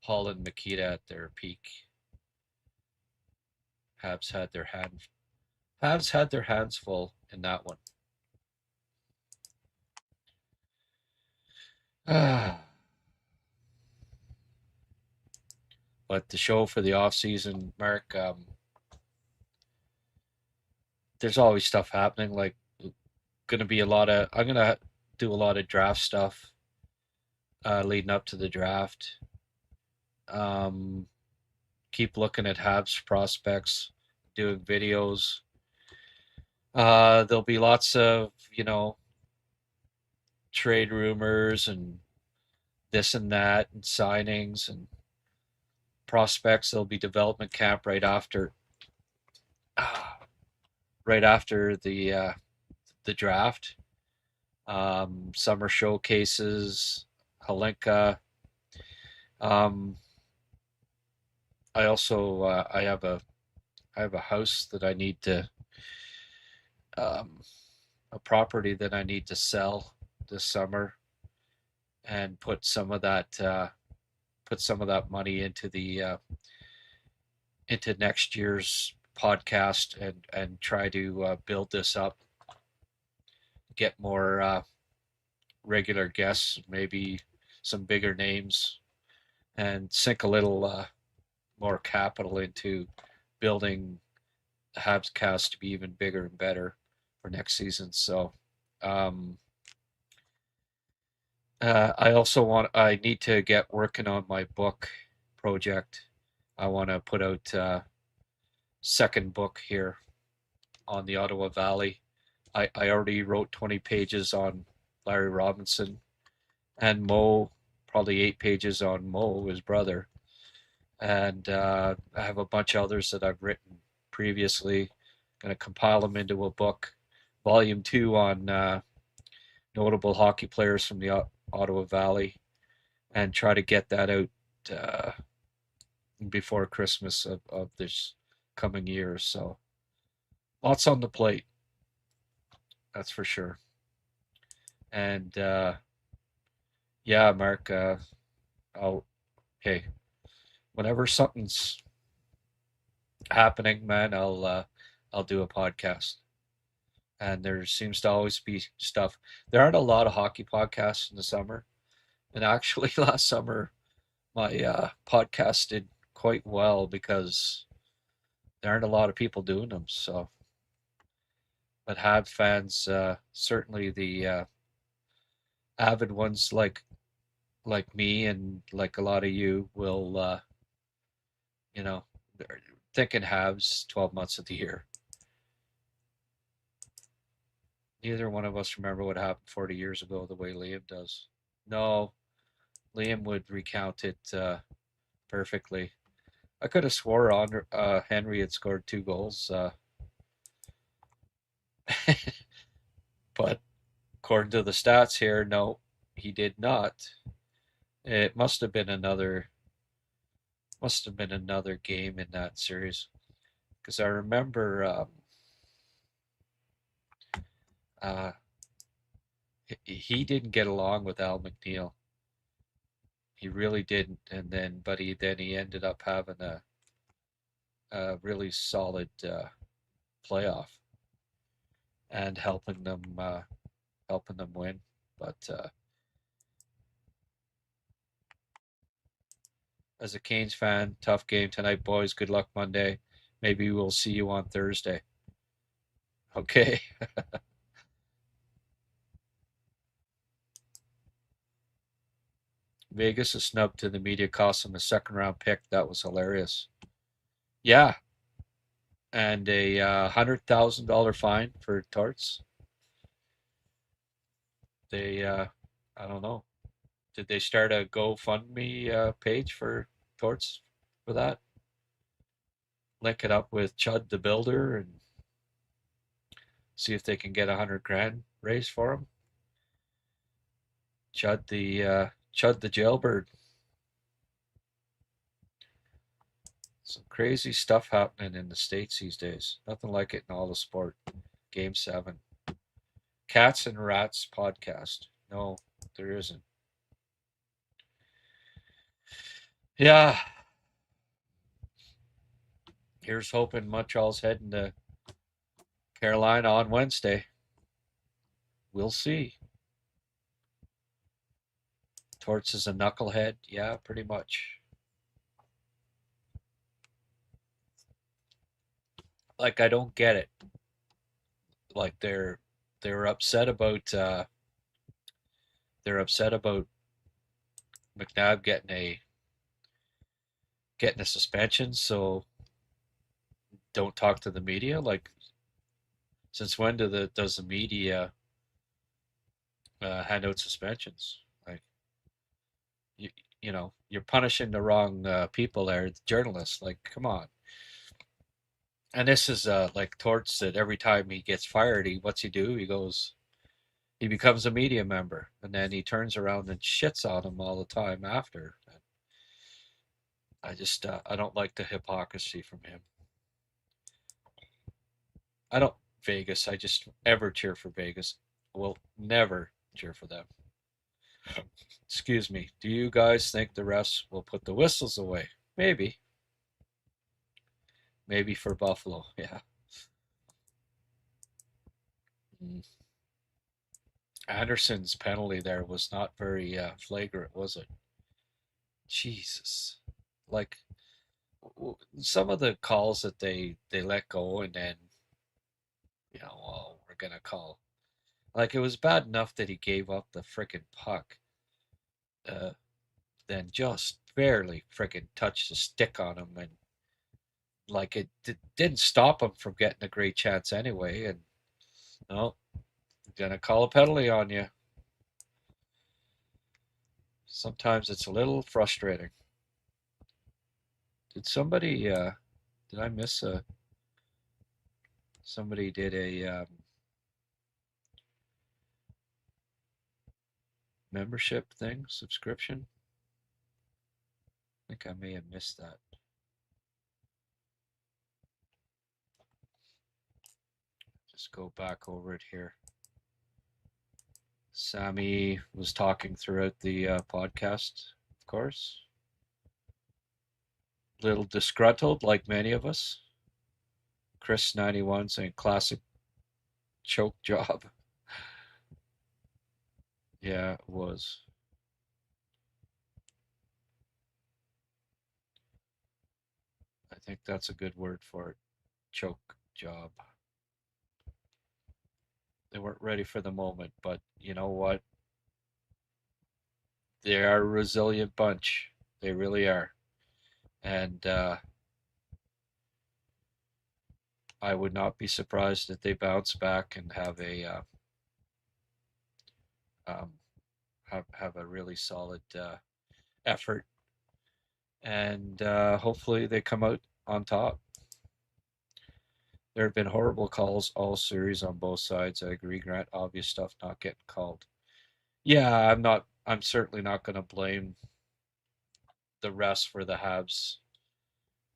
Hull and Makita at their peak. Habs had their hands full in that one. But the show for the off season, Mark, there's always stuff happening. Like, I'm gonna do a lot of draft stuff leading up to the draft. Keep looking at Habs prospects, doing videos. There'll be lots of, trade rumors and this and that and signings and prospects. There'll be development camp right after the draft. Summer showcases, Halenka. I also I have a house that I need to a property that I need to sell this summer and put some of that money into the into next year's podcast and try to build this up, get more regular guests, maybe some bigger names, and sink a little more capital into building the Habs cast to be even bigger and better for next season. So I need to get working on my book project. I want to put out second book here on the Ottawa Valley. I already wrote 20 pages on Larry Robinson and Mo, probably 8 pages on Mo, his brother. And I have a bunch of others that I've written previously. Going to compile them into a book, volume 2 on notable hockey players from the Ottawa Valley, and try to get that out uh, before Christmas of this coming year. So lots on the plate, that's for sure. And yeah, Mark, I'll hey, whenever something's happening, man, I'll do a podcast. And there seems to always be stuff. There aren't a lot of hockey podcasts in the summer, and actually, last summer my podcast did quite well because there aren't a lot of people doing them. So, but Habs fans, certainly the avid ones like me and like a lot of you will, you know, thinking Habs 12 months of the year. Neither one of us remember what happened 40 years ago the way Liam does. No, Liam would recount it perfectly. I could have swore on Henry had scored 2 goals, but according to the stats here, no, he did not. It must have been another game in that series because I remember uh, he didn't get along with Al McNeil. He really didn't, and then he ended up having a really solid playoff and helping them win. But as a Canes fan, tough game tonight, boys. Good luck Monday. Maybe we'll see you on Thursday. Okay. Vegas a snub to the media cost him a second round pick. That was hilarious. Yeah, and a $100,000 fine for Torts. They, I don't know. Did they start a GoFundMe page for Torts for that? Link it up with Chud the Builder and see if they can get 100 grand raised for him. Chud the Jailbird. Some crazy stuff happening in the States these days. Nothing like it in all the sport. Game 7. Cats and Rats podcast. No, there isn't. Yeah. Here's hoping Montreal's heading to Carolina on Wednesday. We'll see. Torts is a knucklehead. Yeah, pretty much. Like I don't get it. Like they're upset about McNabb getting a suspension, so don't talk to the media. Like since when does the media hand out suspensions? Like you you know you're punishing the wrong people there, the journalists. Like come on. And this is like Torts that every time he gets fired, what's he do? He becomes a media member, and then he turns around and shits on him all the time after. I don't like the hypocrisy from him. I don't Vegas. I just ever cheer for Vegas. Will never cheer for them. Excuse me. Do you guys think the refs will put the whistles away? Maybe. Maybe for Buffalo. Yeah. Mm. Anderson's penalty there was not very flagrant, was it? Jesus. Like some of the calls that they let go and then we're gonna call. Like it was bad enough that he gave up the frickin' puck, uh, then just barely frickin' touched the stick on him, and like didn't stop him from getting a great chance anyway. And no, gonna call a penalty on you. Sometimes it's a little frustrating. Did somebody? Did I miss a? Somebody did a membership thing, subscription. I think I may have missed that. Just go back over it here. Sammy was talking throughout the podcast, of course. Little disgruntled, like many of us. Chris91 saying classic choke job. Yeah, it was. I think that's a good word for it. Choke job. They weren't ready for the moment, but you know what? They are a resilient bunch. They really are. And I would not be surprised if they bounce back and have a um, have a really solid effort, and hopefully they come out on top. There have been horrible calls all series on both sides. I agree, Grant. Obvious stuff not getting called. Yeah, I'm not. I'm certainly not going to blame the rest for the Habs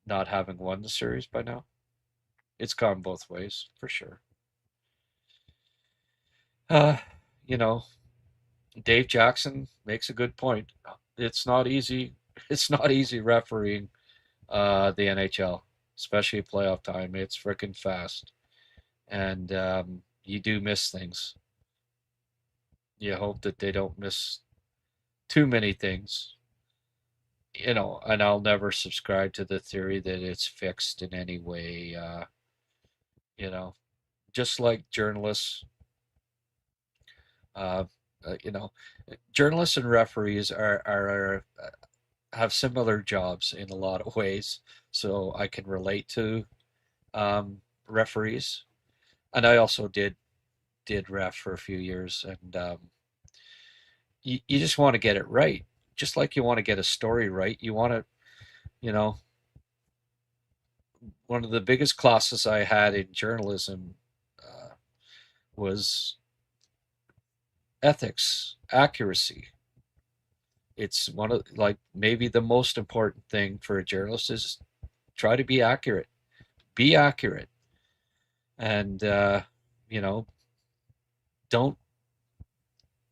not having won the series by now. It's gone both ways for sure. Uh, you know, Dave Jackson makes a good point. It's not easy. It's not easy refereeing the NHL, especially playoff time. It's freaking fast, and you do miss things. You hope that they don't miss too many things. You know, and I'll never subscribe to the theory that it's fixed in any way. You know, just like journalists, uh, you know, journalists and referees are have similar jobs in a lot of ways. So I can relate to referees, and I also did ref for a few years, and you just want to get it right, just like you want to get a story right. You want to, you know, one of the biggest classes I had in journalism was ethics, accuracy. It's one of like maybe the most important thing for a journalist is try to be accurate. Be accurate, and you know, don't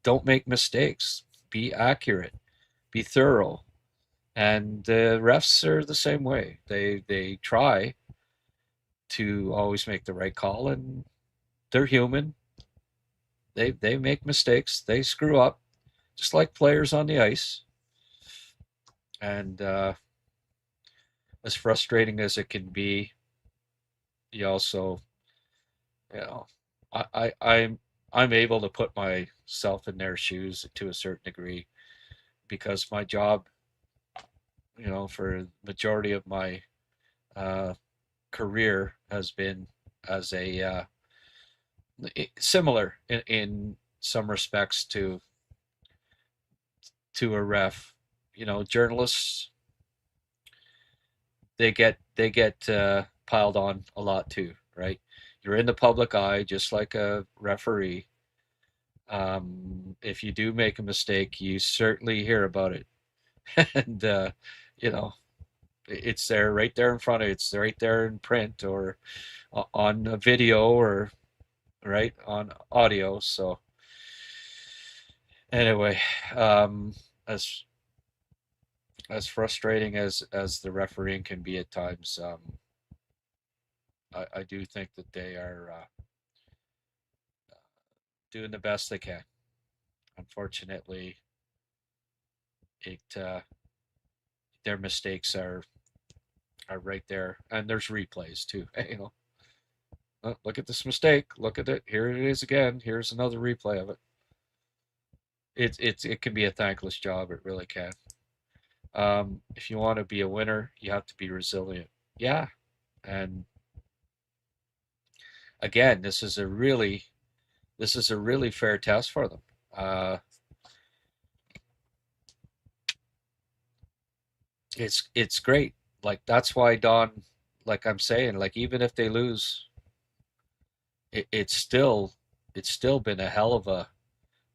don't make mistakes. Be accurate. Be thorough. And the refs are the same way. They try to always make the right call, and they're human. They make mistakes. They screw up, just like players on the ice. And as frustrating as it can be, you also, you know, I'm able to put myself in their shoes to a certain degree because my job, you know, for the majority of my uh, career has been as a similar in some respects to a ref. You know, journalists they get piled on a lot too, right? You're in the public eye, just like a referee. If you do make a mistake, you certainly hear about it, and you know it's there, right there in front of you. It's right there in print or on a video or right on audio. So anyway, as frustrating as the refereeing can be at times, I do think that they are doing the best they can. Unfortunately, it their mistakes are right there, and there's replays too. You know, look at this mistake. Look at it. Here it is again. Here's another replay of it. It can be a thankless job. It really can. If you want to be a winner, you have to be resilient. Yeah, and again, this is a really fair test for them. It's great. like that's why Don, like I'm saying, like even if they lose, it's still been a hell of a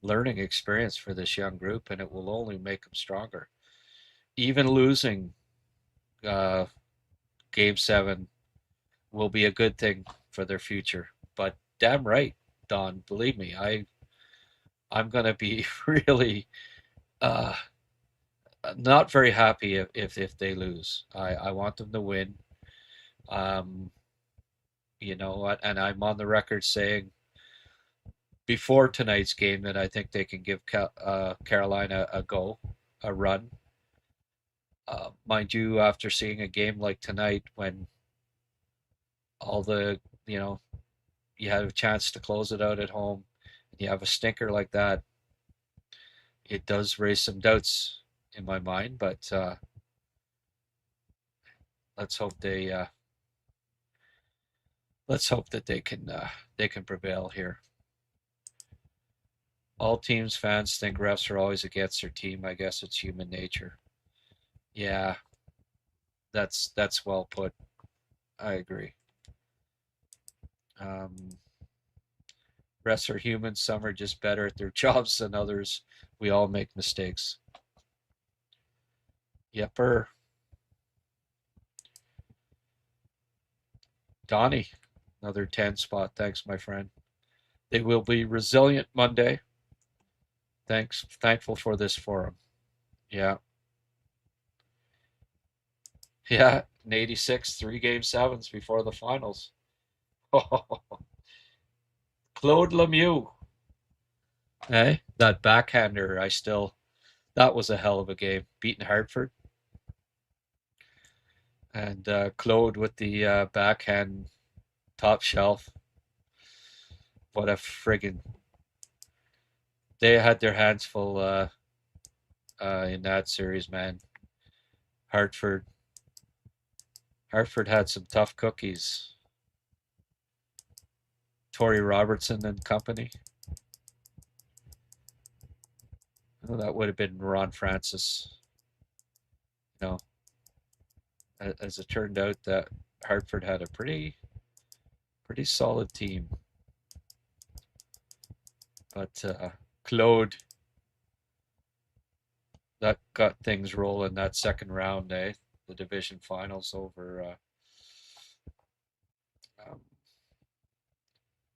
learning experience for this young group, and it will only make them stronger. Even losing uh, Game 7 will be a good thing for their future. But damn right, Don, believe me, I'm gonna be really uh, not very happy if they lose. I want them to win. Um, and I'm on the record saying before tonight's game that I think they can give Carolina a run. Mind you, after seeing a game like tonight, when all the you know you had a chance to close it out at home, and you have a stinker like that, it does raise some doubts in my mind. But let's hope that they can prevail here. All teams fans think refs are always against their team. I guess it's human nature. Yeah, that's well put. I agree. Um, Refs are human. Some are just better at their jobs than others. We all make mistakes. Yepper. Donnie, another 10 spot. Thanks, my friend. They will be resilient Monday. Thankful for this forum. Yeah. Yeah. In 86, 3 game sevens before the finals. Claude Lemieux. Hey, that backhander, that was a hell of a game. Beating Hartford. And Claude with the backhand top shelf. What a friggin'. They had their hands full in that series, man. Hartford had some tough cookies. Torrey Robertson and company. Oh, that would have been Ron Francis. You know, as it turned out, that Hartford had a pretty solid team. But Claude, that got things rolling that second round, eh? The division finals over.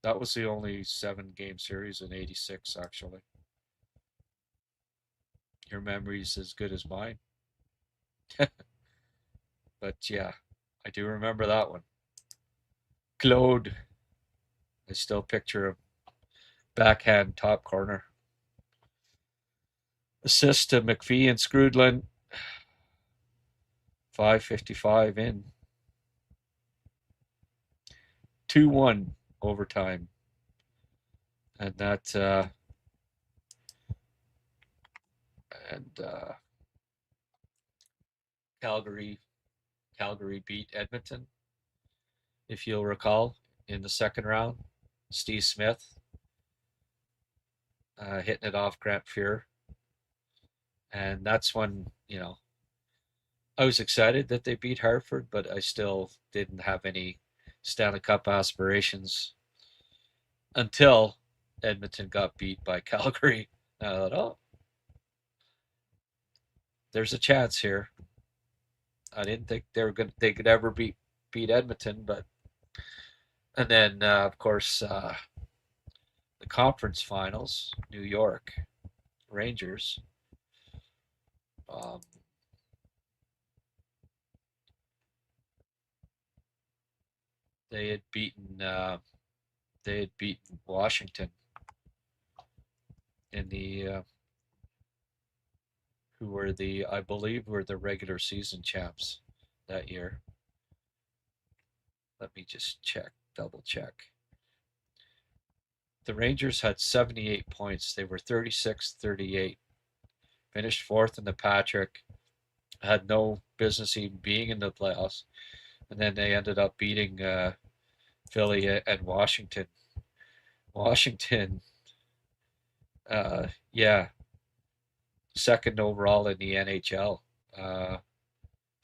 That was the only 7 game series in '86, actually. Your memory's as good as mine. But yeah, I do remember that one. Claude, I still picture him. Backhand top corner. Assist to McPhee and Scrudlin. 5:55 in. 2-1 overtime. And that Calgary beat Edmonton, if you'll recall, in the second round. Steve Smith hitting it off Grant McCagg. And that's when, I was excited that they beat Hartford, but I still didn't have any Stanley Cup aspirations until Edmonton got beat by Calgary. And I thought, oh, there's a chance here. I didn't think they could ever beat Edmonton, but and then of course the conference finals, New York Rangers. They had beaten Washington in the who were I believe were the regular season champs that year. Let me just double check. The Rangers had 78 points. They were 36-38. Finished fourth in the Patrick. Had no business even being in the playoffs. And then they ended up beating Philly and Washington. Washington, yeah, second overall in the NHL.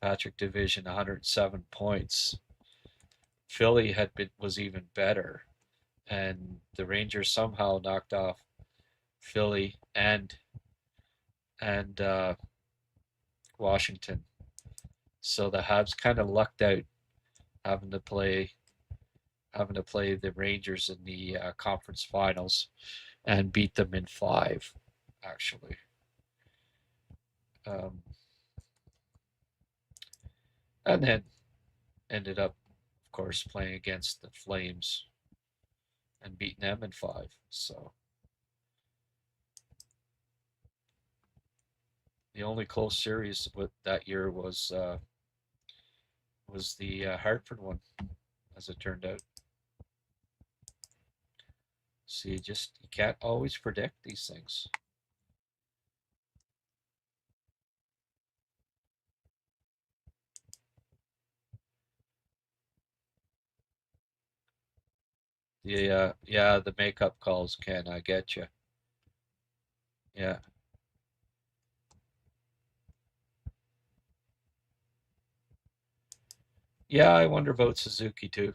Patrick Division, 107 points. Philly was even better, and the Rangers somehow knocked off Philly and Washington. So the Habs kind of lucked out having to play the Rangers in the conference finals and beat them in 5, actually. And then ended up, of course, playing against the Flames and beating them in 5. So the only close series with that year was the Hartford one, as it turned out. So you can't always predict these things. The makeup calls, Ken, I get you. Yeah. Yeah, I wonder about Suzuki too.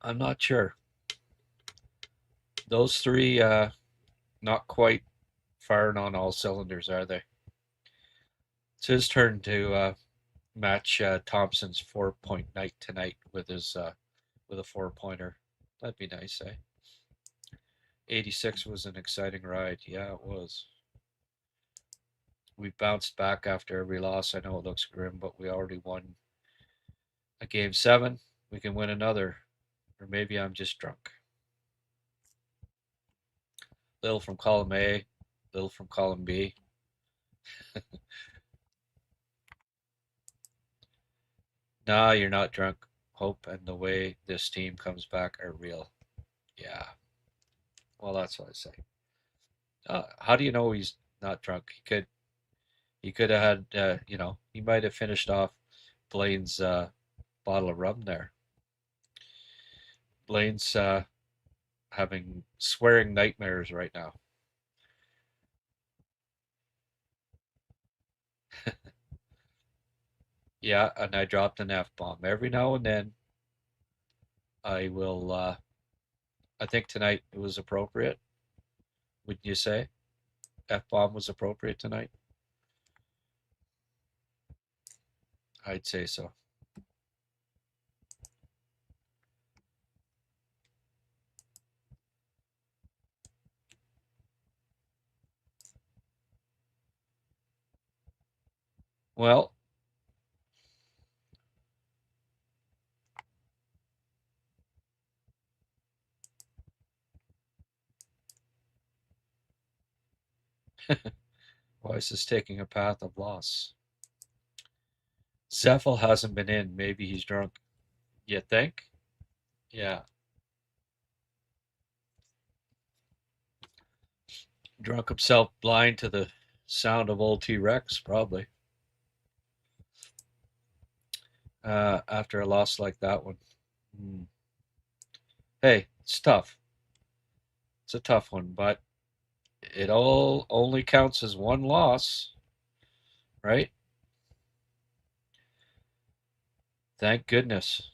I'm not sure. Those three, not quite firing on all cylinders, are they? It's his turn to match Thompson's 4-point night tonight with his with a 4-pointer. That'd be nice, eh? 86 was an exciting ride. Yeah, it was. We bounced back after every loss. I know it looks grim, but we already won a game 7. We can win another, or maybe I'm just drunk. Little from column A, little from column B. Nah, you're not drunk. Hope and the way this team comes back are real. Yeah. Well, that's what I say. How do you know he's not drunk? He could have had, he might have finished off Blain's bottle of rum there. Blain's having swearing nightmares right now. Yeah, and I dropped an F bomb every now and then. I will. I think tonight it was appropriate. Would you say F bomb was appropriate tonight? I'd say so. Well, why is this taking a path of loss? Zeffel hasn't been in. Maybe he's drunk. You think? Yeah. Drunk himself blind to the sound of old T Rex, probably. After a loss like that one. Hey, it's tough. It's a tough one, but it all only counts as one loss, right? Thank goodness.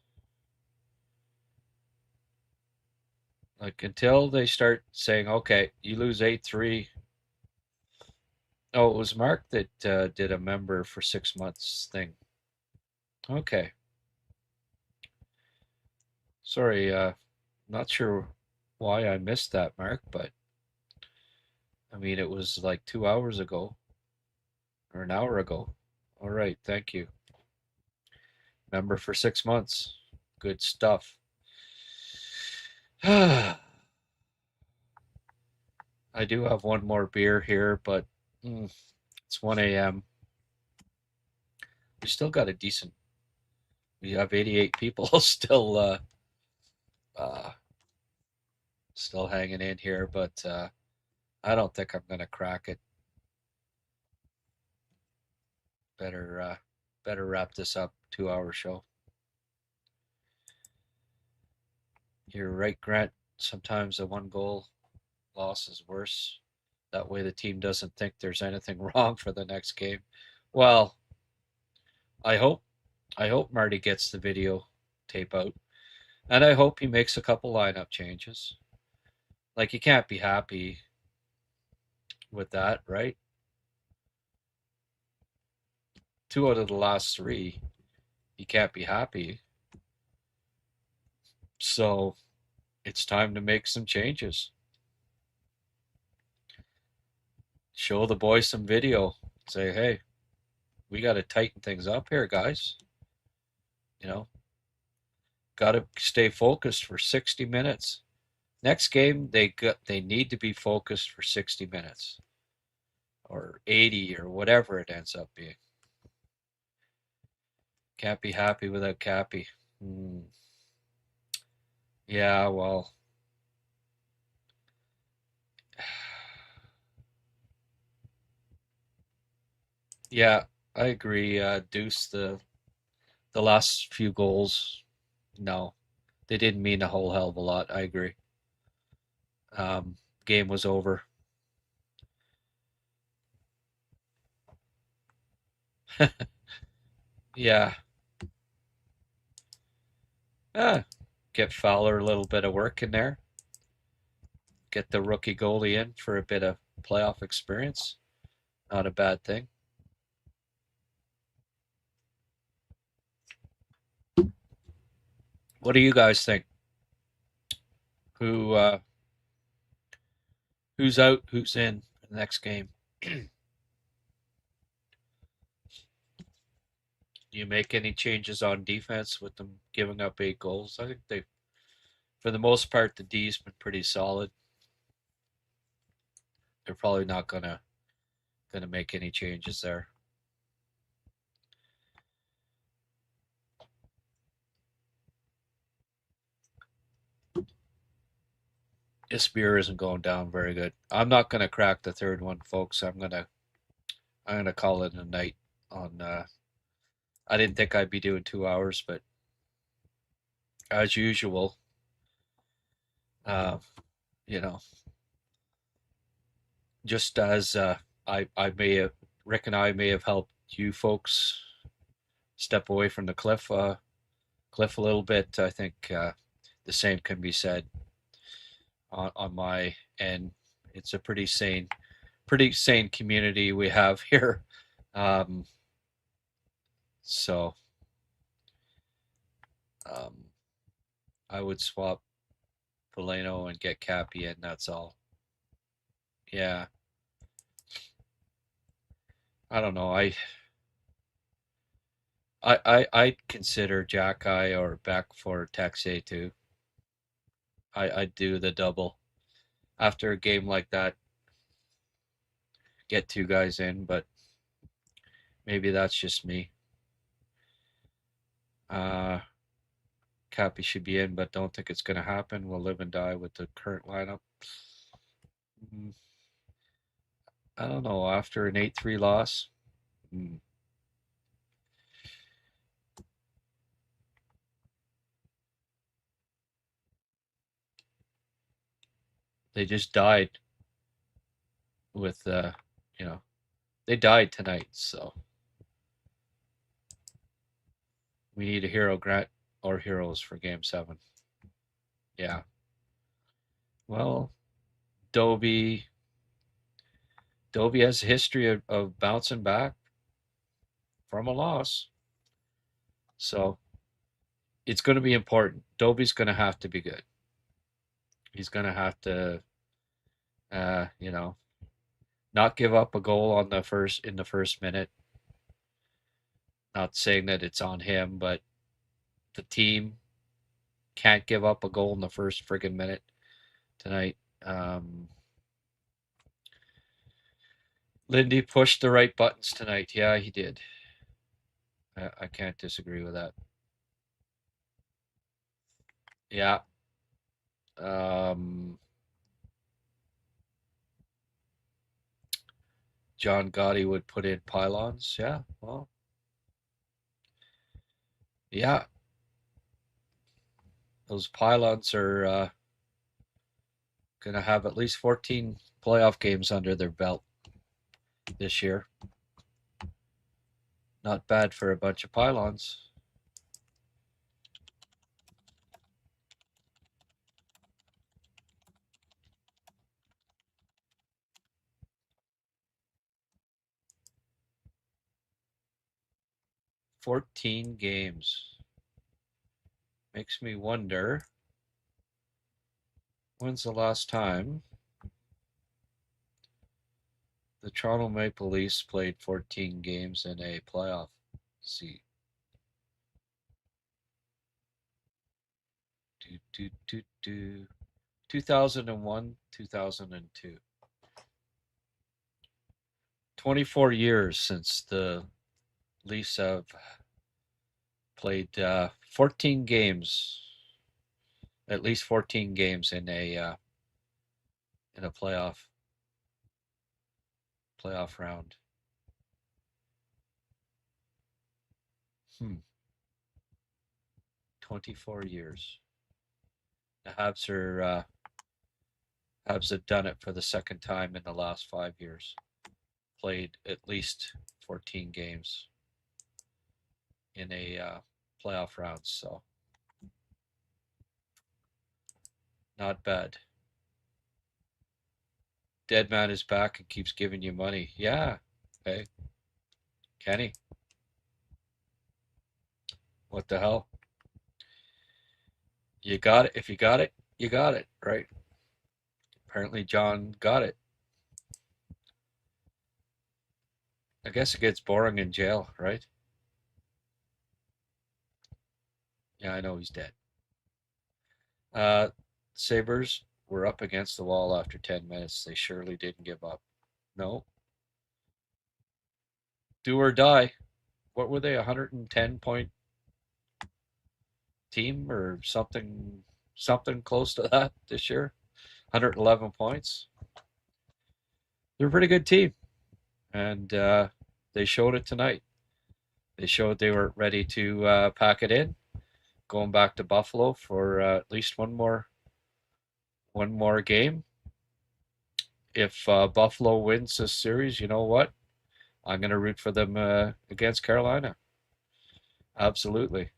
Like until they start saying, okay, you lose 8-3. Oh, it was Mark that did a member for 6 months thing. Okay. Sorry, not sure why I missed that, Mark, but I mean, it was like 2 hours ago or an hour ago. All right, thank you. Member for 6 months. Good stuff. I do have one more beer here, but it's 1 a.m. We still got a decent. We have 88 people still still hanging in here, but I don't think I'm gonna crack it. Better wrap this up. 2-hour show. You're right, Grant. Sometimes a 1-goal loss is worse That way the team doesn't think there's anything wrong for the next game. Well, I hope Marty gets the video tape out, and I hope he makes a couple lineup changes. Like, you can't be happy with that, right? 2 out of the last 3, you can't be happy. So it's time to make some changes. Show the boys some video. Say, hey, we got to tighten things up here, guys. You know, got to stay focused for 60 minutes. Next game, they need to be focused for 60 minutes or 80 or whatever it ends up being. Can't be happy without Cappy. Yeah, well, yeah, I agree. Deuce, the last few goals, no, they didn't mean a whole hell of a lot. I agree. Game was over. Yeah. Get Fowler a little bit of work in there. Get the rookie goalie in for a bit of playoff experience. Not a bad thing. What do you guys think? Who's out? Who's in the next game? Do you make any changes on defense with them giving up 8 goals? I think they, for the most part, the D's been pretty solid. They're probably not gonna make any changes there. This beer isn't going down very good. I'm not gonna crack the third one, folks. I'm gonna call it a night on. I didn't think I'd be doing 2 hours, but as usual, you know, just as I may have, Rick and I may have helped you folks step away from the cliff a little bit. I think the same can be said on my end. It's a pretty sane community we have here. So I would swap Polino and get Cappy in. That's all. Yeah. I don't know. I'd consider Jacky or Beck for Texay too. I'd do the double after a game like that. Get 2 guys in, but maybe that's just me. Cappy should be in, but don't think it's going to happen. We'll live and die with the current lineup. I don't know. After an 8-3 loss, they just died with, they died tonight. So we need a hero, Grant, or heroes for Game 7. Yeah. Well, Dobie has a history of bouncing back from a loss. So it's going to be important. Dobie's going to have to be good. He's going to have to, not give up a goal in the first minute. Not saying that it's on him, but the team can't give up a goal in the first friggin' minute tonight. Lindy pushed the right buttons tonight. Yeah, he did. I can't disagree with that. Yeah. John Gotti would put in pylons. Yeah, well. Yeah. Those pylons are going to have at least 14 playoff games under their belt this year. Not bad for a bunch of pylons. "14 games. Makes me wonder, when's the last time the Toronto Maple Leafs played 14 games in a playoff seat? 2001, 2002. 24 years since the Leafs have played 14 games, at least 14 games in a playoff round. 24 years. The Habs have done it for the second time in the last 5 years. Played at least 14 games in a playoff round, so not bad. Dead man is back and keeps giving you money. Yeah. Hey, Kenny. What the hell? You got it. If you got it, you got it, right? Apparently John got it. I guess it gets boring in jail, right? Yeah, I know he's dead. Sabres were up against the wall after 10 minutes. They surely didn't give up. No. Do or die. What were they, 110-point team or something close to that this year? 111 points. They're a pretty good team. And they showed it tonight. They showed they were ready to pack it in, going back to Buffalo for at least one more game. If Buffalo wins this series, you know what? I'm going to root for them against Carolina. Absolutely.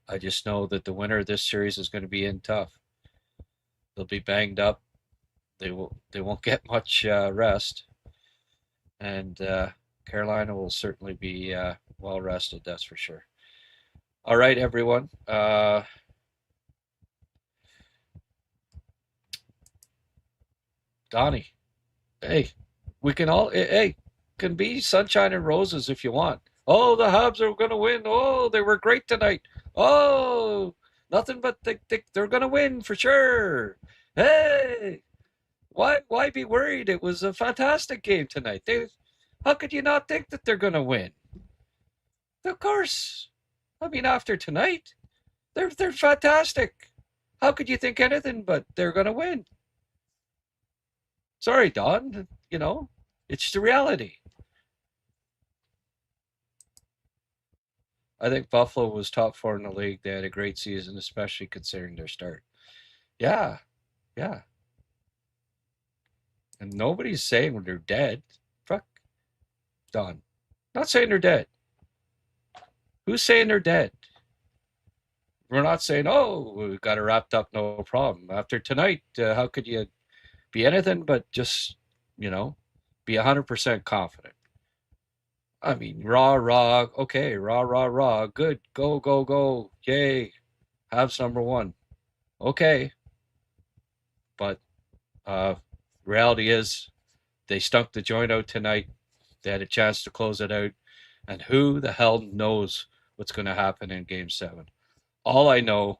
I just know that the winner of this series is going to be in tough. They'll be banged up. They won't get much rest, and Carolina will certainly be well rested. That's for sure. All right, everyone. Donnie, hey, we can all can be sunshine and roses if you want. Oh, the Habs are going to win. Oh, they were great tonight. Oh, nothing but they're going to win for sure. Hey, why be worried? It was a fantastic game tonight. How could you not think that they're going to win? Of course. I mean, after tonight, they're fantastic. How could you think anything but they're going to win? Sorry, Don. You know, it's the reality. I think Buffalo was top 4 in the league. They had a great season, especially considering their start. Yeah, yeah. And nobody's saying they're dead. Fuck, Don. Not saying they're dead. Who's saying they're dead? We're not saying, oh, we got it wrapped up, no problem. After tonight, how could you be anything but just, be 100% confident? I mean, rah, okay, rah, good, go, yay, Habs number 1. Okay. But reality is they stunk the joint out tonight. They had a chance to close it out. And who the hell knows what's going to happen in Game 7? All I know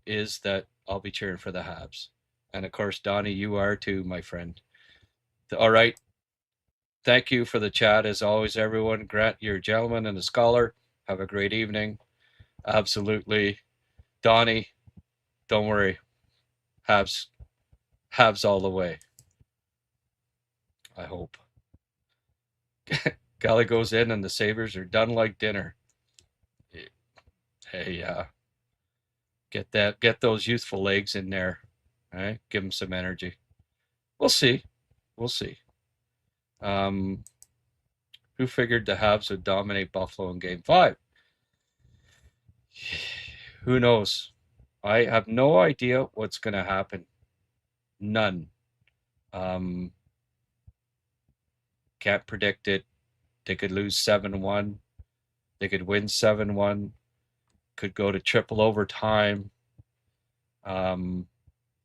is that I'll be cheering for the Habs. And of course, Donnie, you are too, my friend. All right. Thank you for the chat, as always, everyone. Grant, you're a gentleman and a scholar. Have a great evening. Absolutely. Donnie, don't worry. Habs all the way. I hope. Gally goes in and the Sabres are done like dinner. Hey, get those youthful legs in there Right? Give them some energy. We'll see. We'll see. Who figured the Habs would dominate Buffalo in Game 5? Who knows? I have no idea what's going to happen. None. Can't predict it. They could lose 7-1. They could win 7-1. Could go to triple overtime. All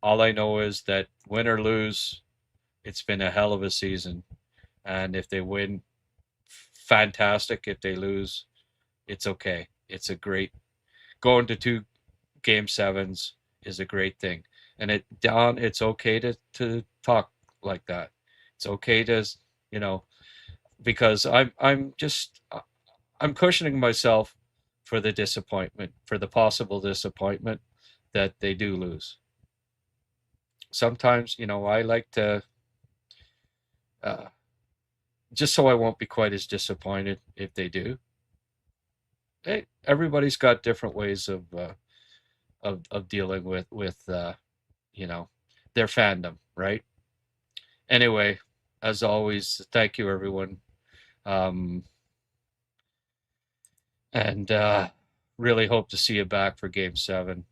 I know is that win or lose, it's been a hell of a season. And if they win, fantastic. If they lose, it's okay. It's a great going to 2 game 7s is a great thing. And Don, it's okay to talk like that. It's okay to, because I'm cushioning myself for the disappointment, for the possible disappointment that they do lose. Sometimes, I like to, just so I won't be quite as disappointed if they do. Hey, everybody's got different ways of dealing with their fandom, right? Anyway, as always, thank you, everyone. And really hope to see you back for Game 7.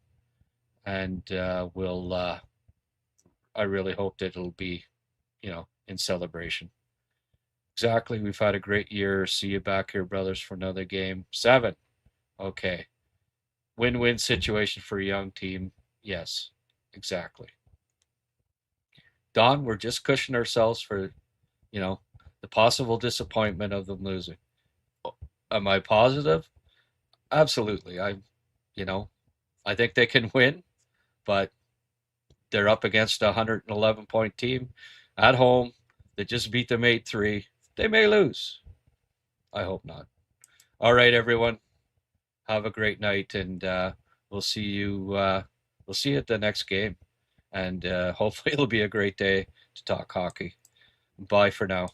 And I really hope that it'll be, in celebration. Exactly. We've had a great year. See you back here, brothers, for another Game 7. Okay. Win-win situation for a young team. Yes, exactly. Don, we're just cushioning ourselves for, the possible disappointment of them losing. Am I positive? Absolutely. I think they can win, but they're up against a 111-point team at home that just beat them 8-3. They may lose. I hope not. All right, everyone. Have a great night, and we'll see you. We'll see you at the next game, and hopefully it'll be a great day to talk hockey. Bye for now.